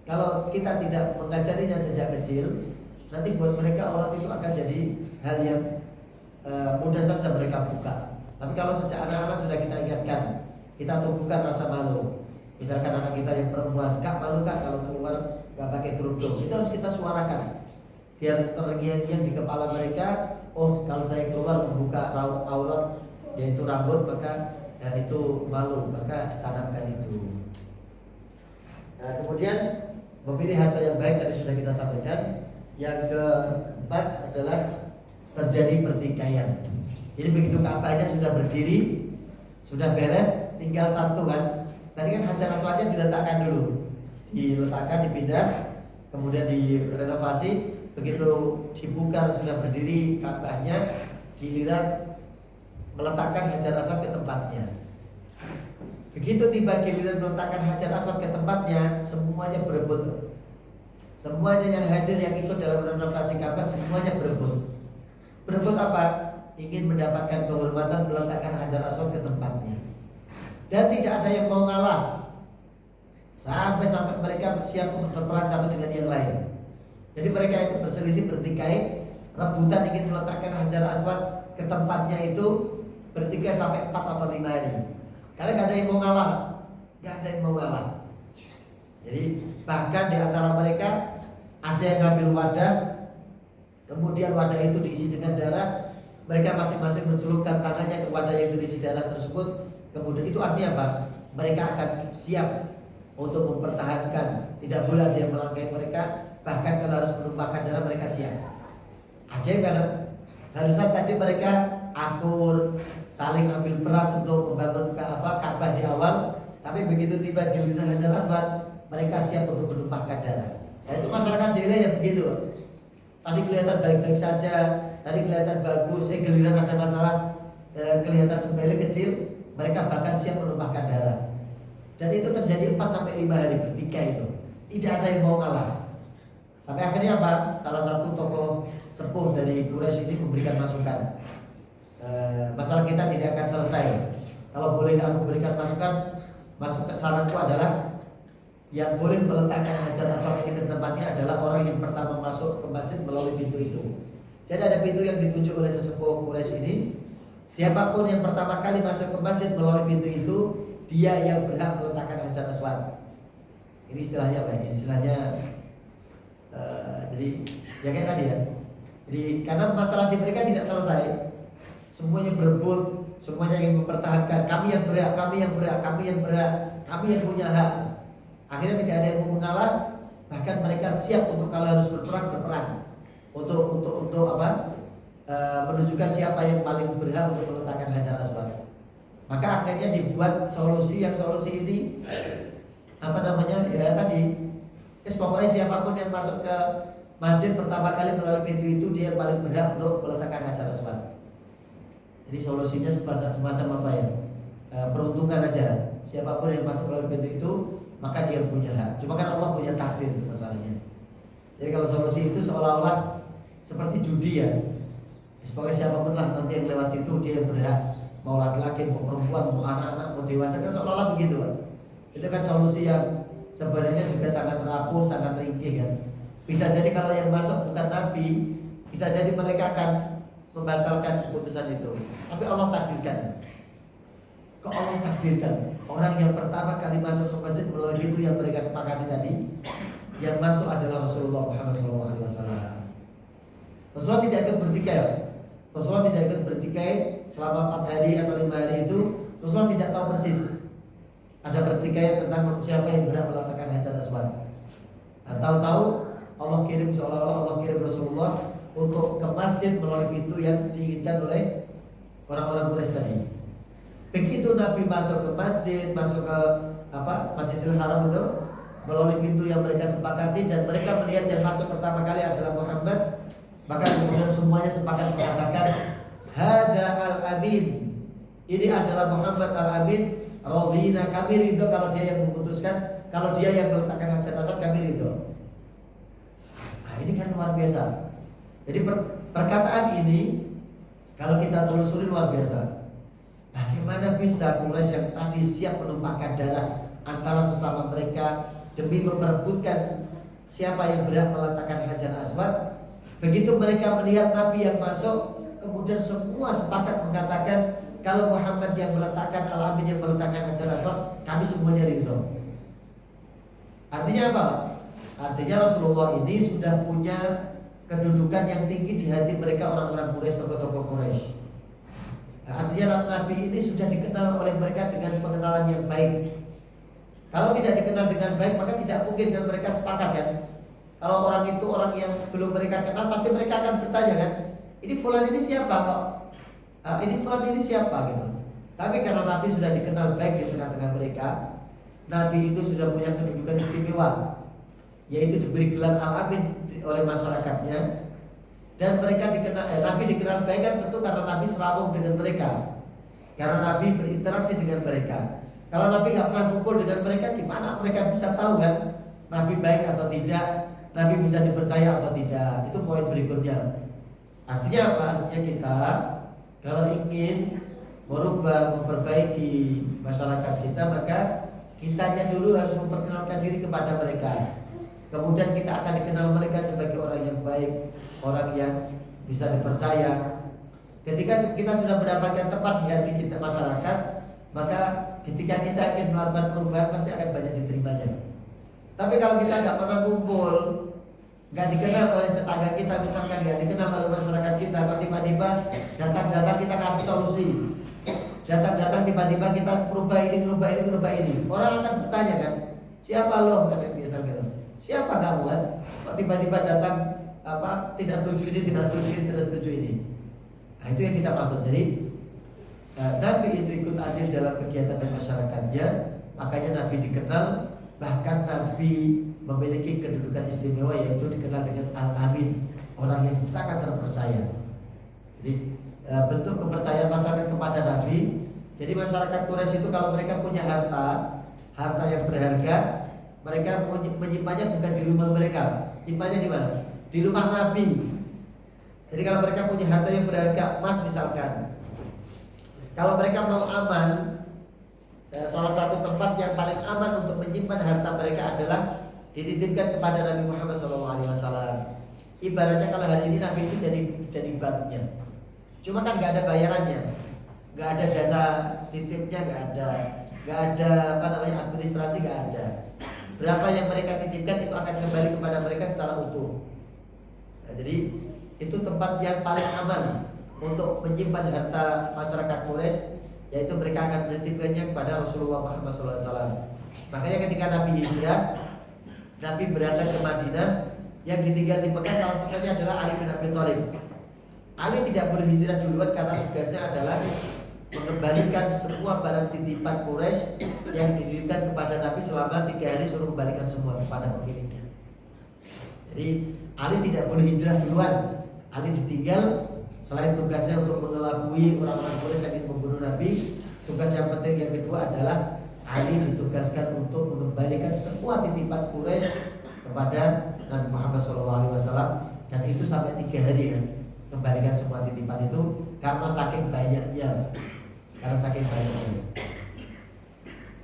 Kalau kita tidak mengajarinya sejak kecil, nanti buat mereka aurat itu akan jadi hal yang mudah saja mereka buka. Tapi kalau sejak anak-anak sudah kita ingatkan, kita tumbuhkan rasa malu. Misalkan anak kita yang perempuan, Kak malu Kak kalau keluar gak pakai kerudung. Itu harus kita suarakan biar terngiang-ngiang di kepala mereka. Oh, kalau saya keluar membuka aurat yaitu rambut, maka itu malu, maka ditanamkan itu. Nah, kemudian memilih harta yang baik tadi sudah kita sampaikan. Yang keempat adalah terjadi pertikaian. Jadi begitu Ka'bahnya sudah berdiri, sudah beres, tinggal satu kan. Tadi kan Hajar Aswadnya diletakkan dulu, diletakkan, dipindah, kemudian direnovasi. Begitu dibuka sudah berdiri Ka'bahnya, giliran meletakkan Hajar Aswad ke tempatnya. Begitu tiba giliran meletakkan Hajar Aswad ke tempatnya, semuanya berebut. Semuanya yang hadir yang ikut dalam renovasi Ka'bah semuanya berebut. Berebut apa? Ingin mendapatkan kehormatan meletakkan Hajar Aswad ke tempatnya. Dan tidak ada yang mau ngalah. Sampai mereka siap untuk berperang satu dengan yang lain. Jadi mereka itu berselisih, bertikai, rebutan ingin meletakkan Hajar Aswad ke tempatnya itu bertikai sampai 4 atau 5 hari. Karena gak ada yang mau ngalah. Gak ada yang mau ngalah. Jadi bahkan di antara mereka ada yang ngambil wadah, kemudian wadah itu diisi dengan darah. Mereka masing-masing mencelupkan tangannya ke wadah yang berisi darah tersebut. Kemudian itu artinya apa? Mereka akan siap untuk mempertahankan. Tidak boleh ada yang melangkahi mereka. Bahkan kalau harus menumpahkan darah mereka siap. Ajaib kan? Harusnya tadi mereka akur, saling ambil peran untuk membangun Ka'bah di awal. Tapi begitu tiba giliran Hajar Aswad, mereka siap untuk menumpahkan darah. Nah, itu masyarakat jahiliyah begitu. Tadi kelihatan baik-baik saja, tadi kelihatan bagus, giliran ada masalah, kelihatan sepele kecil, mereka bahkan siap menumpahkan darah. Dan itu terjadi 4-5 hari bertikai itu. Tidak ada yang mau kalah. Sampai akhirnya apa? Salah satu tokoh sepuh dari Quraisy ini memberikan masukan. Masalah kita tidak akan selesai. Kalau boleh aku berikan masukan saranku adalah yang boleh meletakkan Hajar Aswad ini ke tempatnya adalah orang yang pertama masuk ke masjid melalui pintu itu. Jadi ada pintu yang ditunjuk oleh sesepuh Quraisy ini. Siapapun yang pertama kali masuk ke masjid melalui pintu itu, dia yang berhak meletakkan Hajar Aswad. Ini istilahnya apa ya? Istilahnya jadi ya kayak tadi ya. Jadi karena masalah di mereka tidak selesai, semuanya berebut, semuanya ingin mempertahankan. Kami yang berhak, kami yang berhak, kami yang berhak, kami yang punya hak. Akhirnya tidak ada yang mau mengalah, bahkan mereka siap untuk kalau harus berperang untuk apa? Menunjukkan siapa yang paling berhak untuk meletakkan Hajar Aswad. Maka akhirnya dibuat solusi ini apa namanya? Ya tadi, pokoknya siapapun yang masuk ke masjid pertama kali melalui pintu itu dia paling berhak untuk meletakkan Hajar Aswad. Jadi solusinya semacam apa ya? Peruntungan aja. Siapapun yang masuk melalui pintu itu maka dia punya hak. Cuma kan Allah punya takdir itu masalahnya. Jadi kalau solusi itu seolah-olah seperti judi ya. Pokoknya siapapun lah nanti yang lewat situ dia yang berhak. Mau laki-laki, mau perempuan, mau anak-anak, mau dewasa kan seolah-olah begitu kan. Itu kan solusi yang sebenarnya juga sangat rapuh, sangat ringkih kan. Bisa jadi kalau yang masuk bukan Nabi, bisa jadi mereka akan membatalkan keputusan itu. Tapi Allah takdirkan. Kok Allah takdirkan orang yang pertama kali masuk ke masjid melalui pintu yang mereka sepakati tadi, yang masuk adalah Rasulullah Muhammad SAW. Rasulullah tidak ikut bertikai. Rasulullah tidak ikut bertikai selama 4 hari atau 5 hari itu. Rasulullah tidak tahu persis ada pertikaian tentang siapa yang berhak melakukan Hajar Aswad. Tahu-tahu Allah kirim, seolah-olah Allah kirim Rasulullah untuk ke masjid melalui pintu yang diinginkan oleh orang-orang Quraisy tadi. Begitu Nabi masuk ke masjid, masuk ke Masjidil Haram itu melalui pintu yang mereka sepakati, dan mereka melihat yang masuk pertama kali adalah Muhammad, maka kemudian semuanya sepakat mengatakan Hada al-Amin, ini adalah Muhammad al-Amin. Radina, kami ridho kalau dia yang memutuskan, kalau dia yang meletakkan Hajar Aswad, kami ridho. Nah, ini kan luar biasa. Jadi perkataan ini kalau kita telusuri luar biasa. Bagaimana bisa Quraisy yang tadi siap menumpahkan darah antara sesama mereka demi memperebutkan siapa yang berhak meletakkan Hajar Aswad, begitu mereka melihat Nabi yang masuk, kemudian semua sepakat mengatakan kalau Muhammad yang meletakkan, Al-Amin yang meletakkan Hajar Aswad, kami semuanya ridho. Artinya apa? Artinya Rasulullah ini sudah punya kedudukan yang tinggi di hati mereka orang-orang Quraisy, tokoh-tokoh Quraisy. Nah, artinya Nabi ini sudah dikenal oleh mereka dengan pengenalan yang baik. Kalau tidak dikenal dengan baik, maka tidak mungkin kan mereka sepakat kan. Kalau orang itu orang yang belum mereka kenal, pasti mereka akan bertanya kan, ini fulan ini siapa kok? Ini fulan ini siapa gitu. Tapi karena Nabi sudah dikenal baik di tengah-tengah mereka, Nabi itu sudah punya kedudukan istimewa, yaitu diberi gelar Al-Amin oleh masyarakatnya, dan mereka dikenal, Nabi dikenal baik kan tentu karena Nabi serabung dengan mereka, karena Nabi berinteraksi dengan mereka. Kalau Nabi nggak pernah kumpul dengan mereka, gimana mereka bisa tahu kan Nabi baik atau tidak, Nabi bisa dipercaya atau tidak? Itu poin berikutnya. Artinya apa? Artinya kita kalau ingin merubah, memperbaiki masyarakat kita, maka kitanya dulu harus memperkenalkan diri kepada mereka. Kemudian kita akan dikenal mereka sebagai orang yang baik, orang yang bisa dipercaya. Ketika kita sudah mendapatkan tempat di hati kita masyarakat, maka ketika kita ingin melakukan perubahan pasti akan banyak diterimanya. Tapi kalau kita nggak pernah kumpul, nggak dikenal oleh tetangga kita, misalkan nggak dikenal oleh masyarakat kita, kalau tiba-tiba datang-datang kita kasih solusi, datang-datang tiba-tiba kita merubah ini, orang akan bertanya kan, siapa lo? Kan biasa gitu. Siapa kamu kan? Kok tiba-tiba datang tidak setuju ini. Nah, itu yang kita maksud. Jadi Nabi itu ikut andil dalam kegiatan dan masyarakatnya, makanya Nabi dikenal. Bahkan Nabi memiliki kedudukan istimewa, yaitu dikenal dengan Al-Amin, orang yang sangat terpercaya. Jadi bentuk kepercayaan masyarakat kepada Nabi. Jadi masyarakat Quraisy itu kalau mereka punya harta yang berharga, mereka menyimpannya bukan di rumah mereka, nyimpannya di mana? Di rumah Nabi. Jadi kalau mereka punya harta yang berharga, emas misalkan, kalau mereka mau aman, salah satu tempat yang paling aman untuk menyimpan harta mereka adalah dititipkan kepada Nabi Muhammad SAW. Ibaratnya kalau hari ini Nabi itu jadi banknya. Cuma kan nggak ada bayarannya, nggak ada jasa titipnya, nggak ada administrasi, nggak ada. Berapa yang mereka titipkan itu akan kembali kepada mereka secara utuh. Nah, jadi itu tempat yang paling aman untuk menyimpan harta masyarakat Quraisy, yaitu mereka akan menitipkannya kepada Rasulullah Muhammad SAW. Makanya ketika Nabi hijrah, Nabi berangkat ke Madinah, yang ditinggal di Mekah salah satunya adalah Ali bin Abi Thalib. Ali tidak boleh hijrah duluan karena tugasnya adalah mengembalikan semua barang titipan Quraisy yang dititipkan kepada Nabi selama 3 hari, suruh kembalikan semua kepada pemiliknya. Jadi Ali tidak boleh hijrah duluan. Ali ditinggal. Selain tugasnya untuk mengelabui orang-orang Quraisy yang ingin membunuh Nabi, tugas yang penting yang kedua adalah Ali ditugaskan untuk mengembalikan semua titipan Quraisy kepada Nabi Muhammad SAW, dan itu sampai 3 hari kan, kembalikan semua titipan itu karena saking banyaknya.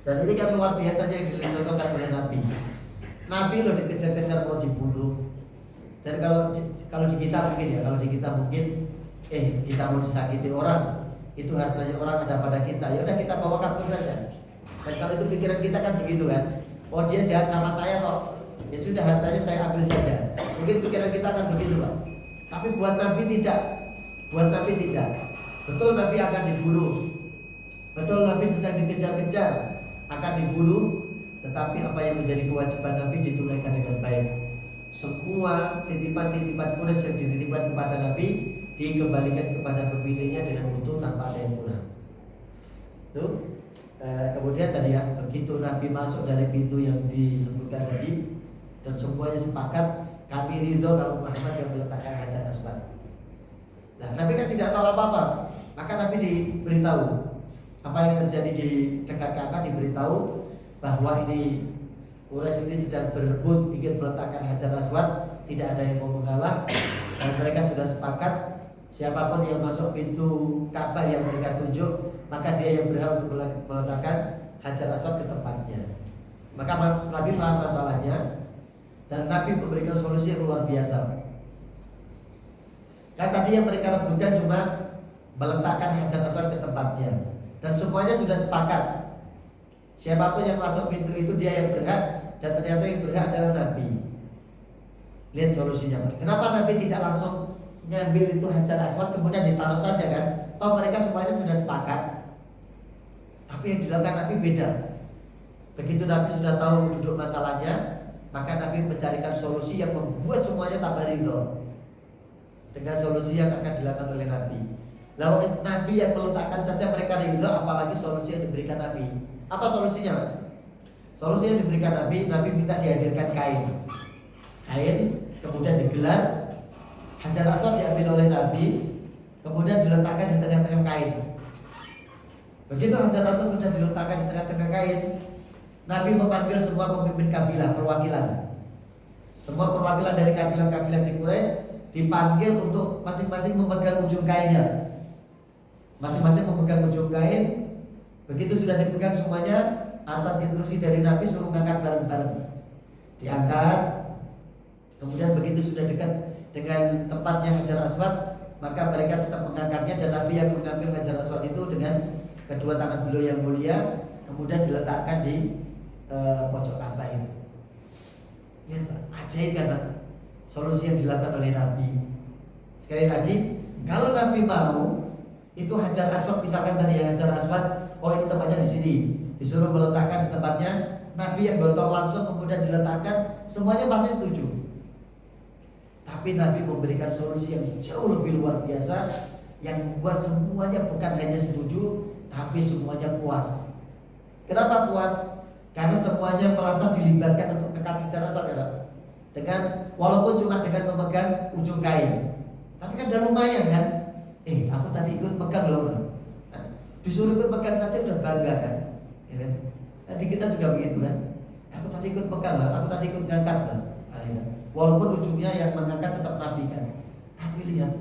Dan ini kan luar biasanya yang dicontohkan oleh Nabi. Nabi loh dikejar-kejar mau dibunuh, Dan kalau di kita mungkin ya, kalau di kita mungkin kita mau disakiti orang, itu hartanya orang ada pada kita, ya udah kita bawa kabur saja. Dan kalau itu pikiran kita kan begitu kan, oh dia jahat sama saya kok, ya sudah hartanya saya ambil saja. Mungkin pikiran kita akan begitu Pak. Tapi buat Nabi tidak, Betul Nabi akan dibunuh, betul Nabi sedang dikejar-kejar, akan dibunuh, tetapi apa yang menjadi kewajiban Nabi ditunaikan dengan baik. Semua titipan-titipan Quraisy yang dititipkan kepada Nabi dikembalikan kepada pemiliknya dengan utuh tanpa ada yang kurang. Tuh. Kemudian tadi ya, begitu Nabi masuk dari pintu yang disebutkan tadi, dan semuanya sepakat, kami ridho kalau Muhammad yang meletakkan Hajar Aswad. Nah, Nabi kan tidak tahu apa-apa, maka Nabi diberitahu apa yang terjadi di dekat Ka'bah, diberitahu bahwa ini Quraisy ini sedang berebut ingin meletakkan Hajar Aswad, tidak ada yang mau mengalah, dan mereka sudah sepakat siapapun yang masuk pintu Ka'bah yang mereka tunjuk, maka dia yang berhak untuk meletakkan Hajar Aswad ke tempatnya. Maka Nabi paham masalahnya, dan Nabi memberikan solusi yang luar biasa. Kan tadi yang mereka rebutkan cuma meletakkan Hajar Aswad ke tempatnya, dan semuanya sudah sepakat siapapun yang masuk pintu itu dia yang berhak, dan ternyata yang berhak adalah Nabi. Lihat solusinya. Kenapa Nabi tidak langsung ngambil itu Hajar Aswad kemudian ditaruh saja kan? Toh mereka semuanya sudah sepakat. Tapi yang dilakukan Nabi beda. Begitu Nabi sudah tahu duduk masalahnya, maka Nabi mencarikan solusi yang membuat semuanya tambah ridho dengan solusi yang akan dilakukan oleh Nabi. Lalu Nabi yang meletakkan saja mereka ridho, apalagi solusi yang diberikan Nabi. Apa solusinya? Solusi yang diberikan Nabi minta dihadirkan kain, kemudian digelar, Hajar Aswad diambil oleh Nabi, kemudian diletakkan di tengah-tengah kain. Begitu Hajar Aswad sudah diletakkan di tengah-tengah kain, Nabi memanggil semua pemimpin kabilah, perwakilan. Semua perwakilan dari kabilah-kabilah di Quraisy dipanggil untuk masing-masing memegang ujung kainnya. Masing-masing memegang ujung kain. Begitu sudah dipegang semuanya, atas instruksi dari Nabi suruh ngangkat bareng-bareng. Diangkat. Kemudian begitu sudah dekat dengan tempatnya Hajar Aswad, maka mereka tetap mengangkatnya, dan Nabi yang mengambil Hajar Aswad itu dengan kedua tangan beliau yang mulia, kemudian diletakkan di pojok Ka'bah itu. Ya, ajaib kan solusi yang dilakukan oleh Nabi. Sekali lagi, kalau Nabi mau itu Hajar Aswad, misalkan tadi ya Hajar Aswad, oh ini tempatnya di sini, disuruh meletakkan di tempatnya, Nabi yang gotong langsung kemudian diletakkan, semuanya pasti setuju. Tapi Nabi memberikan solusi yang jauh lebih luar biasa, yang membuat semuanya bukan hanya setuju, tapi semuanya puas. Kenapa puas? Karena semuanya merasa dilibatkan untuk angkat Hajar Aswad ya, dengan walaupun cuma dengan memegang ujung kain, tapi kan udah lumayan kan? Aku tadi ikut pegang loh. Disuruh ikut pegang saja udah bangga kan? Ya kan? Tadi kita juga begitu kan? Aku tadi ikut pegang lah, aku tadi ikut ngangkat lah. Walaupun ujungnya yang mengangkat tetap Nabi kan. Tapi lihat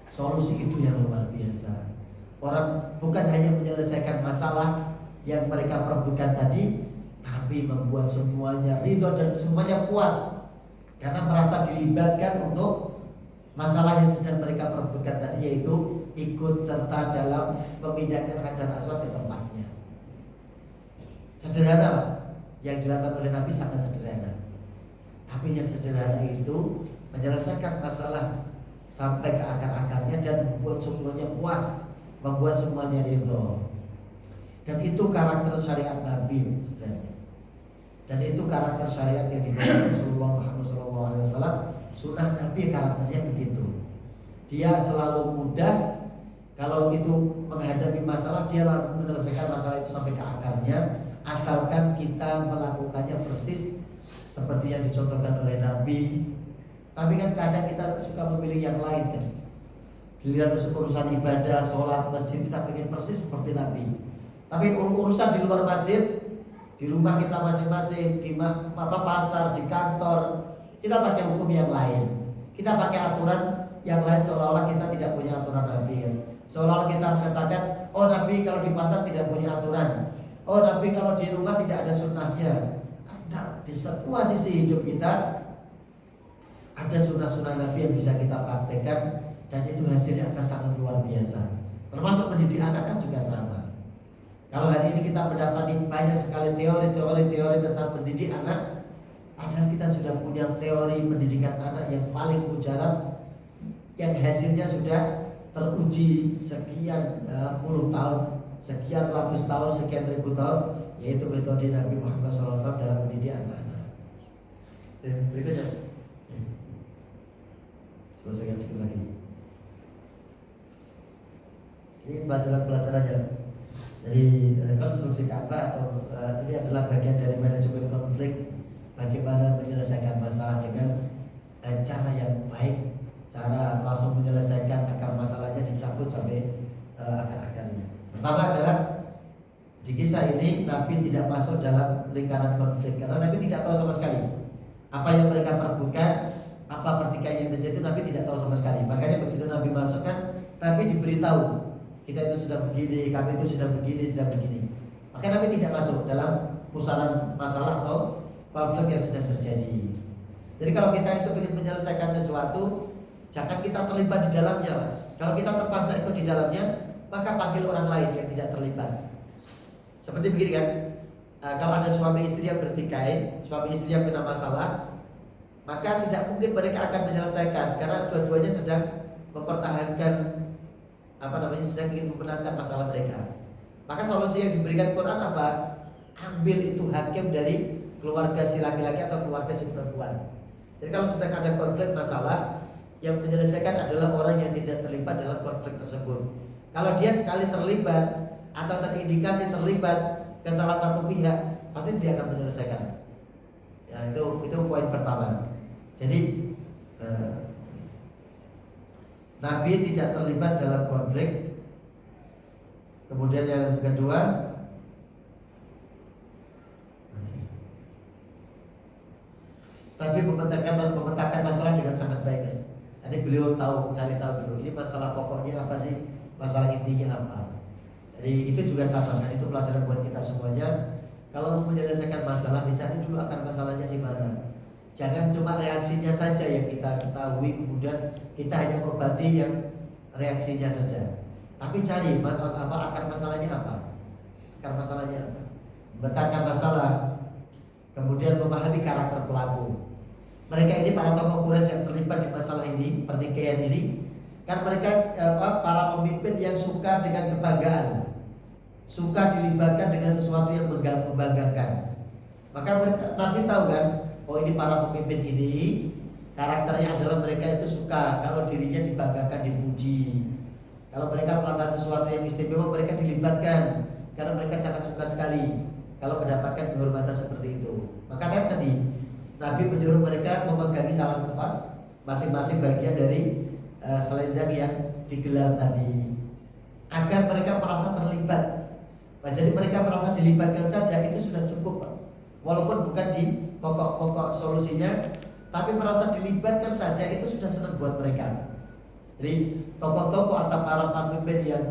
solusi itu yang luar biasa. Orang bukan hanya menyelesaikan masalah yang mereka perebutkan tadi, tapi membuat semuanya ridho dan semuanya puas karena merasa dilibatkan untuk masalah yang sedang mereka perebutkan tadi, yaitu ikut serta dalam memindahkan Hajar Aswad ke tempatnya. Sederhana, yang dilakukan oleh Nabi sangat sederhana. Tapi yang sederhana itu menyelesaikan masalah sampai ke akar-akarnya dan membuat semuanya puas, membuat semuanya ridho. Dan itu karakter syariat Nabi sebenarnya. Dan itu karakter syariat yang dibawa Rasulullah Muhammad SAW. Sunnah Nabi karakternya begitu. Dia selalu mudah. Kalau itu menghadapi masalah, dia langsung menyelesaikan masalah itu sampai ke akarnya, asalkan kita melakukannya persis seperti yang dicontohkan oleh Nabi. Tapi kan kadang kita suka memilih yang lain kan. Giliran urusan ibadah, sholat, masjid, kita pengen persis seperti Nabi. Tapi urusan di luar masjid, di rumah kita masing-masing, di pasar, di kantor, kita pakai hukum yang lain. Kita pakai aturan yang lain, seolah-olah kita tidak punya aturan Nabi kan? Seolah-olah kita mengatakan, oh Nabi kalau di pasar tidak punya aturan, oh Nabi kalau di rumah tidak ada sunnahnya. Nah, di semua sisi hidup kita Ada sunnah-sunnah Nabi yang bisa kita praktekkan dan itu hasilnya akan sangat luar biasa. Termasuk mendidik anak kan juga sama. Kalau hari ini kita mendapati banyak sekali teori tentang mendidik anak, padahal kita sudah punya teori pendidikan anak yang paling mujarab, yang hasilnya sudah teruji sekian puluh tahun, sekian ratus tahun, sekian ribu tahun, yaitu metode Nabi Muhammad SAW dalam mendidik anak-anak. Berikutnya, selesaikan sedikit lagi. Ini pelajaran-pelajarannya. Jadi konstruksi Ka'bah atau ini adalah bagian dari manajemen konflik, bagaimana menyelesaikan masalah dengan cara yang baik, cara langsung menyelesaikan agar masalahnya dicabut sampai akar-akarnya. Pertama adalah di kisah ini Nabi tidak masuk dalam lingkaran konflik karena Nabi tidak tahu sama sekali apa yang mereka perebutkan, apa pertikaian yang terjadi, Nabi tidak tahu sama sekali. Makanya begitu Nabi masukkan, Nabi diberitahu, kita itu sudah begini, kami itu sudah begini, sudah begini. Maka Nabi tidak masuk dalam pusaran masalah atau konflik yang sedang terjadi. Jadi kalau kita itu ingin menyelesaikan sesuatu, jangan kita terlibat di dalamnya. Kalau kita terpaksa ikut di dalamnya, maka panggil orang lain yang tidak terlibat. Seperti begini kan, kalau ada suami istri yang bertikai, suami istri yang kena masalah, maka tidak mungkin mereka akan menyelesaikan karena dua-duanya sedang mempertahankan sedang ingin memenangkan masalah mereka. Maka solusi yang diberikan Quran apa? Ambil itu hakim dari keluarga si laki-laki atau keluarga si perempuan. Jadi kalau sedang ada konflik masalah, yang menyelesaikan adalah orang yang tidak terlibat dalam konflik tersebut. Kalau dia sekali terlibat atau terindikasi terlibat ke salah satu pihak, pasti dia akan menyelesaikan. Ya, itu poin pertama. Jadi Nabi tidak terlibat dalam konflik. Kemudian yang kedua, Nabi memetakan masalah dengan sangat baik. Jadi beliau cari tahu dulu ini masalah pokoknya apa sih, masalah intinya apa. Jadi itu juga sama kan, itu pelajaran buat kita semuanya. Kalau mau menyelesaikan masalah, dicari dulu akar masalahnya di mana. Jangan cuma reaksinya saja yang kita ketahui, kemudian kita hanya obati yang reaksinya saja. Tapi cari akar masalahnya apa. Akar masalahnya apa. Memetakan masalah, kemudian memahami karakter pelaku. Mereka ini para tokoh Quraisy yang terlibat di masalah ini, pertikaian ini, kan mereka para pemimpin yang suka dengan kebanggaan, suka dilibatkan dengan sesuatu yang membanggakan. Maka Nabi tahu kan, oh ini para pemimpin ini karakternya adalah mereka itu suka kalau dirinya dibanggakan, dipuji. Kalau mereka melakukan sesuatu yang istimewa, mereka dilibatkan karena mereka sangat suka sekali kalau mendapatkan kehormatan seperti itu. Maka kan tadi Nabi menyuruh mereka memegangi salah tempat masing-masing bagian dari selendang yang digelar tadi, agar mereka merasa terlibat. Nah, jadi mereka merasa dilibatkan saja itu sudah cukup, walaupun bukan di pokok-pokok solusinya, tapi merasa dilibatkan saja itu sudah senang buat mereka. Jadi tokoh-tokoh atau para pemimpin yang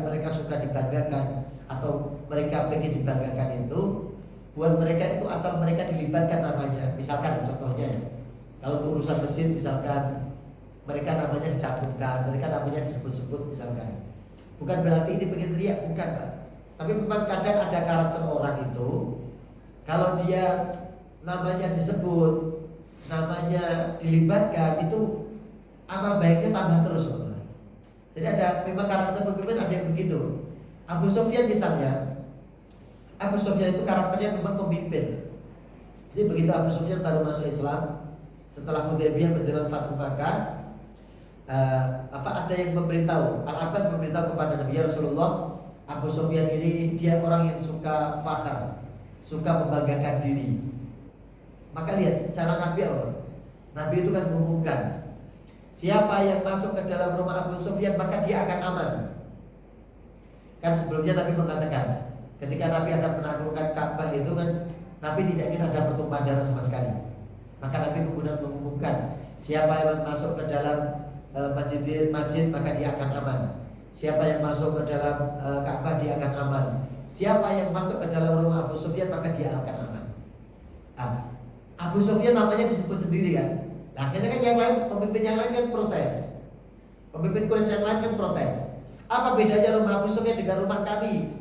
mereka suka dibanggakan atau mereka pengen dibanggakan itu, buat mereka itu asal mereka dilibatkan namanya. Misalkan contohnya, kalau untuk urusan masjid misalkan mereka namanya dicantumkan, mereka namanya disebut-sebut misalkan. Bukan berarti ini pengen teriak, bukan Pak. Tapi memang kadang ada karakter orang itu, kalau dia namanya disebut, namanya dilibatkan, itu amal baiknya tambah terus. Jadi memang karakter pemimpin ada yang begitu. Abu Sufyan misalnya, Abu Sufyan itu karakternya memang pemimpin. Jadi begitu Abu Sufyan baru masuk Islam, setelah Hudaybiyah menjelang Fathu Makkah, ada yang memberitahu, Al-Abbas memberitahu kepada Nabi, ya Rasulullah, Abu Sufyan ini dia orang yang suka fakhar, suka membanggakan diri. Maka lihat cara Nabi Allah. Nabi itu kan mengumumkan, siapa yang masuk ke dalam rumah Abu Sufyan maka dia akan aman. Kan sebelumnya Nabi mengatakan, ketika Nabi akan menaklukkan Ka'bah itu kan Nabi tidak ingin ada pertumpahan darah sama sekali. Maka Nabi kemudian mengumumkan, siapa yang masuk ke dalam masjid maka dia akan aman. Siapa yang masuk ke dalam Ka'bah dia akan aman. Siapa yang masuk ke dalam rumah Abu Sufyan maka dia akan aman. Abu Sufyan namanya disebut sendiri kan. Nah, akhirnya kan yang lain, pemimpin yang lain kan protes. Pemimpin Quraisy yang lain kan protes. Apa bedanya rumah Abu Sufyan dengan rumah kami?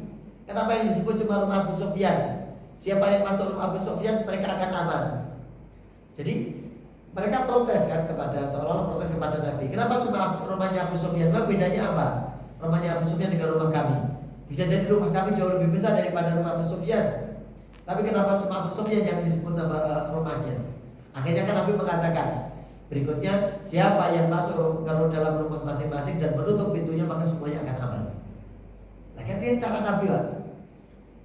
Kenapa yang disebut cuma rumah Abu Sufyan? Siapa yang masuk rumah Abu Sufyan mereka akan aman. Jadi mereka protes kan kepada, seolah-olah protes kepada Nabi. Kenapa cuma rumahnya Abu Sufyan? Memang bedanya apa? Rumahnya Abu Sufyan dengan rumah kami. Bisa jadi rumah kami jauh lebih besar daripada rumah Abu Sufyan. Tapi kenapa cuma Abu Sufyan yang disebut nama rumahnya? Akhirnya kan Nabi mengatakan, berikutnya siapa yang masuk ke dalam rumah masing-masing dan menutup pintunya maka semuanya akan aman. Nah kan ini cara Nabi Pak.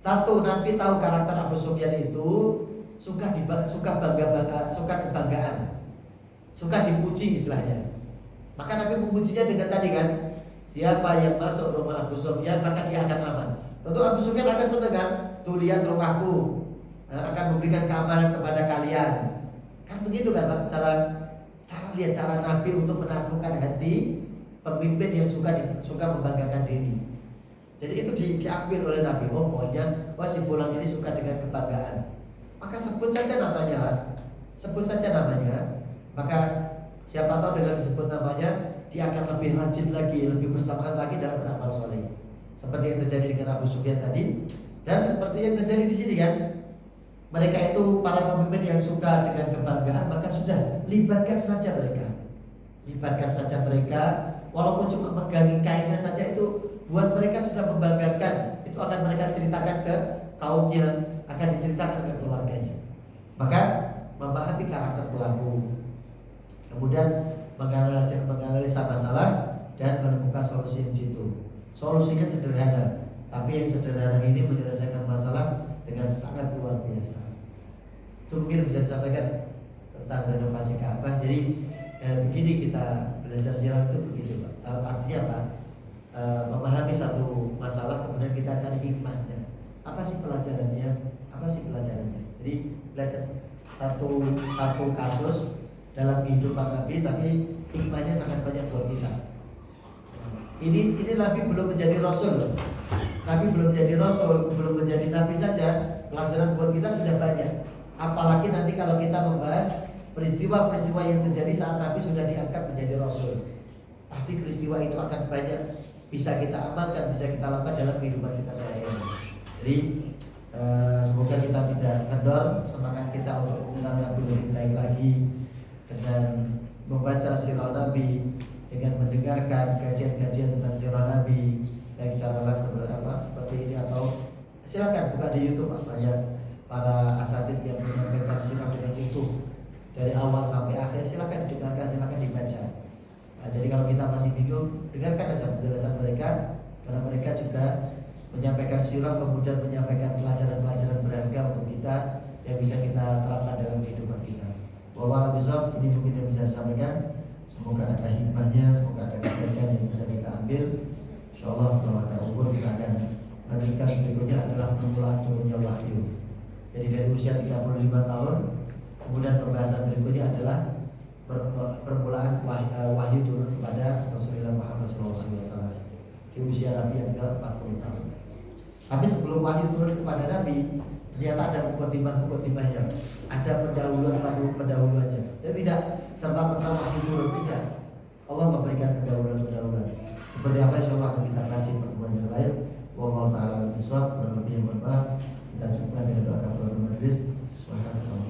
Satu, Nabi tahu karakter Abu Sufyan itu suka kebanggaan, suka dipuji istilahnya. Maka Nabi memujinya dengan tadi kan, siapa yang masuk rumah Abu Sufyan maka dia akan aman. Tentu Abu Sufyan akan senang kan, tuh lihat rumahku, akan memberikan keamanan kepada kalian. Kan begitu kan Pak, cara Nabi untuk menaklukkan hati pemimpin yang suka membanggakan diri. Jadi itu diambil oleh Nabi. Oh pokoknya, si fulan ini suka dengan kebanggaan. Maka sebut saja namanya, maka siapa tahu dengan disebut namanya dia akan lebih rajin lagi, lebih bersemangat lagi dalam beramal soleh. Seperti yang terjadi dengan Abu Sufyan tadi, dan seperti yang terjadi di sini kan. Mereka itu para pemimpin yang suka dengan kebanggaan, maka sudah libatkan saja mereka, walaupun cuma megangi kainnya saja itu buat mereka sudah membanggakan. Itu akan mereka ceritakan ke kaumnya, akan diceritakan ke keluarganya. Maka memahami karakter pelaku, kemudian menganalisa masalah dan menemukan solusi yang jitu. Solusinya sederhana, tapi yang sederhana ini menyelesaikan masalah dengan sangat luar biasa. Itu mungkin bisa disampaikan tentang renovasi Ka'bah. Jadi begini kita belajar sirah itu begitu Pak. Artinya apa? Memahami satu masalah kemudian kita cari hikmahnya. Apa sih pelajarannya? Jadi lihat satu kasus dalam kehidupan Nabi, tapi hikmahnya sangat banyak buat kita. Ini Nabi belum menjadi Rasul. Nabi belum menjadi Rasul, belum menjadi Nabi saja, pelajaran buat kita sudah banyak. Apalagi nanti kalau kita membahas peristiwa-peristiwa yang terjadi saat Nabi sudah diangkat menjadi Rasul. Pasti peristiwa itu akan banyak bisa kita amalkan, bisa kita lakukan dalam kehidupan kita sehari-hari. Jadi semoga kita tidak kendor semangat kita untuk mengenal Nabi lebih baik lagi dengan membaca sirah Nabi, dengan mendengarkan kajian-kajian tentang sirah Nabi baik secara live seperti ini, atau silakan buka di YouTube, banyak para asatid yang menyampaikan sirah dengan utuh dari awal sampai akhir. Silakan didengarkan, silakan dibaca. Nah, jadi kalau kita masih bingung, dengarkan aja penjelasan mereka, karena mereka juga menyampaikan sirah kemudian menyampaikan pelajaran-pelajaran berharga untuk kita yang bisa kita terapkan dalam kehidupan kita. Wallahu a'lam, ini mungkin yang bisa disampaikan. Semoga ada hikmahnya, semoga ada kebaikan yang bisa kita ambil. Insyaallah kalau ada umur kita akan lanjutkan. Berikutnya adalah permulaan turunnya wahyu. Jadi dari usia 35 tahun, kemudian pembahasan berikutnya adalah permulaan wahyu turun kepada Rasulullah Muhammad SAW di usia Nabi yang ke-40 tahun. Tapi sebelum wahyu turun kepada Nabi, ternyata ada mukadimah-mukadimahnya, ada pendahuluannya. Jadi tidak serta-merta wahyu turun, tidak. Allah memberikan pendahuluan. Seperti apa insyaallah akan kita kaji pertemuan yang lain. Wallahu ta'ala bishawab. Kurang lebih yang bermaaf, kita cukupkan dengan doa kafaratul majlis. Subhanallah.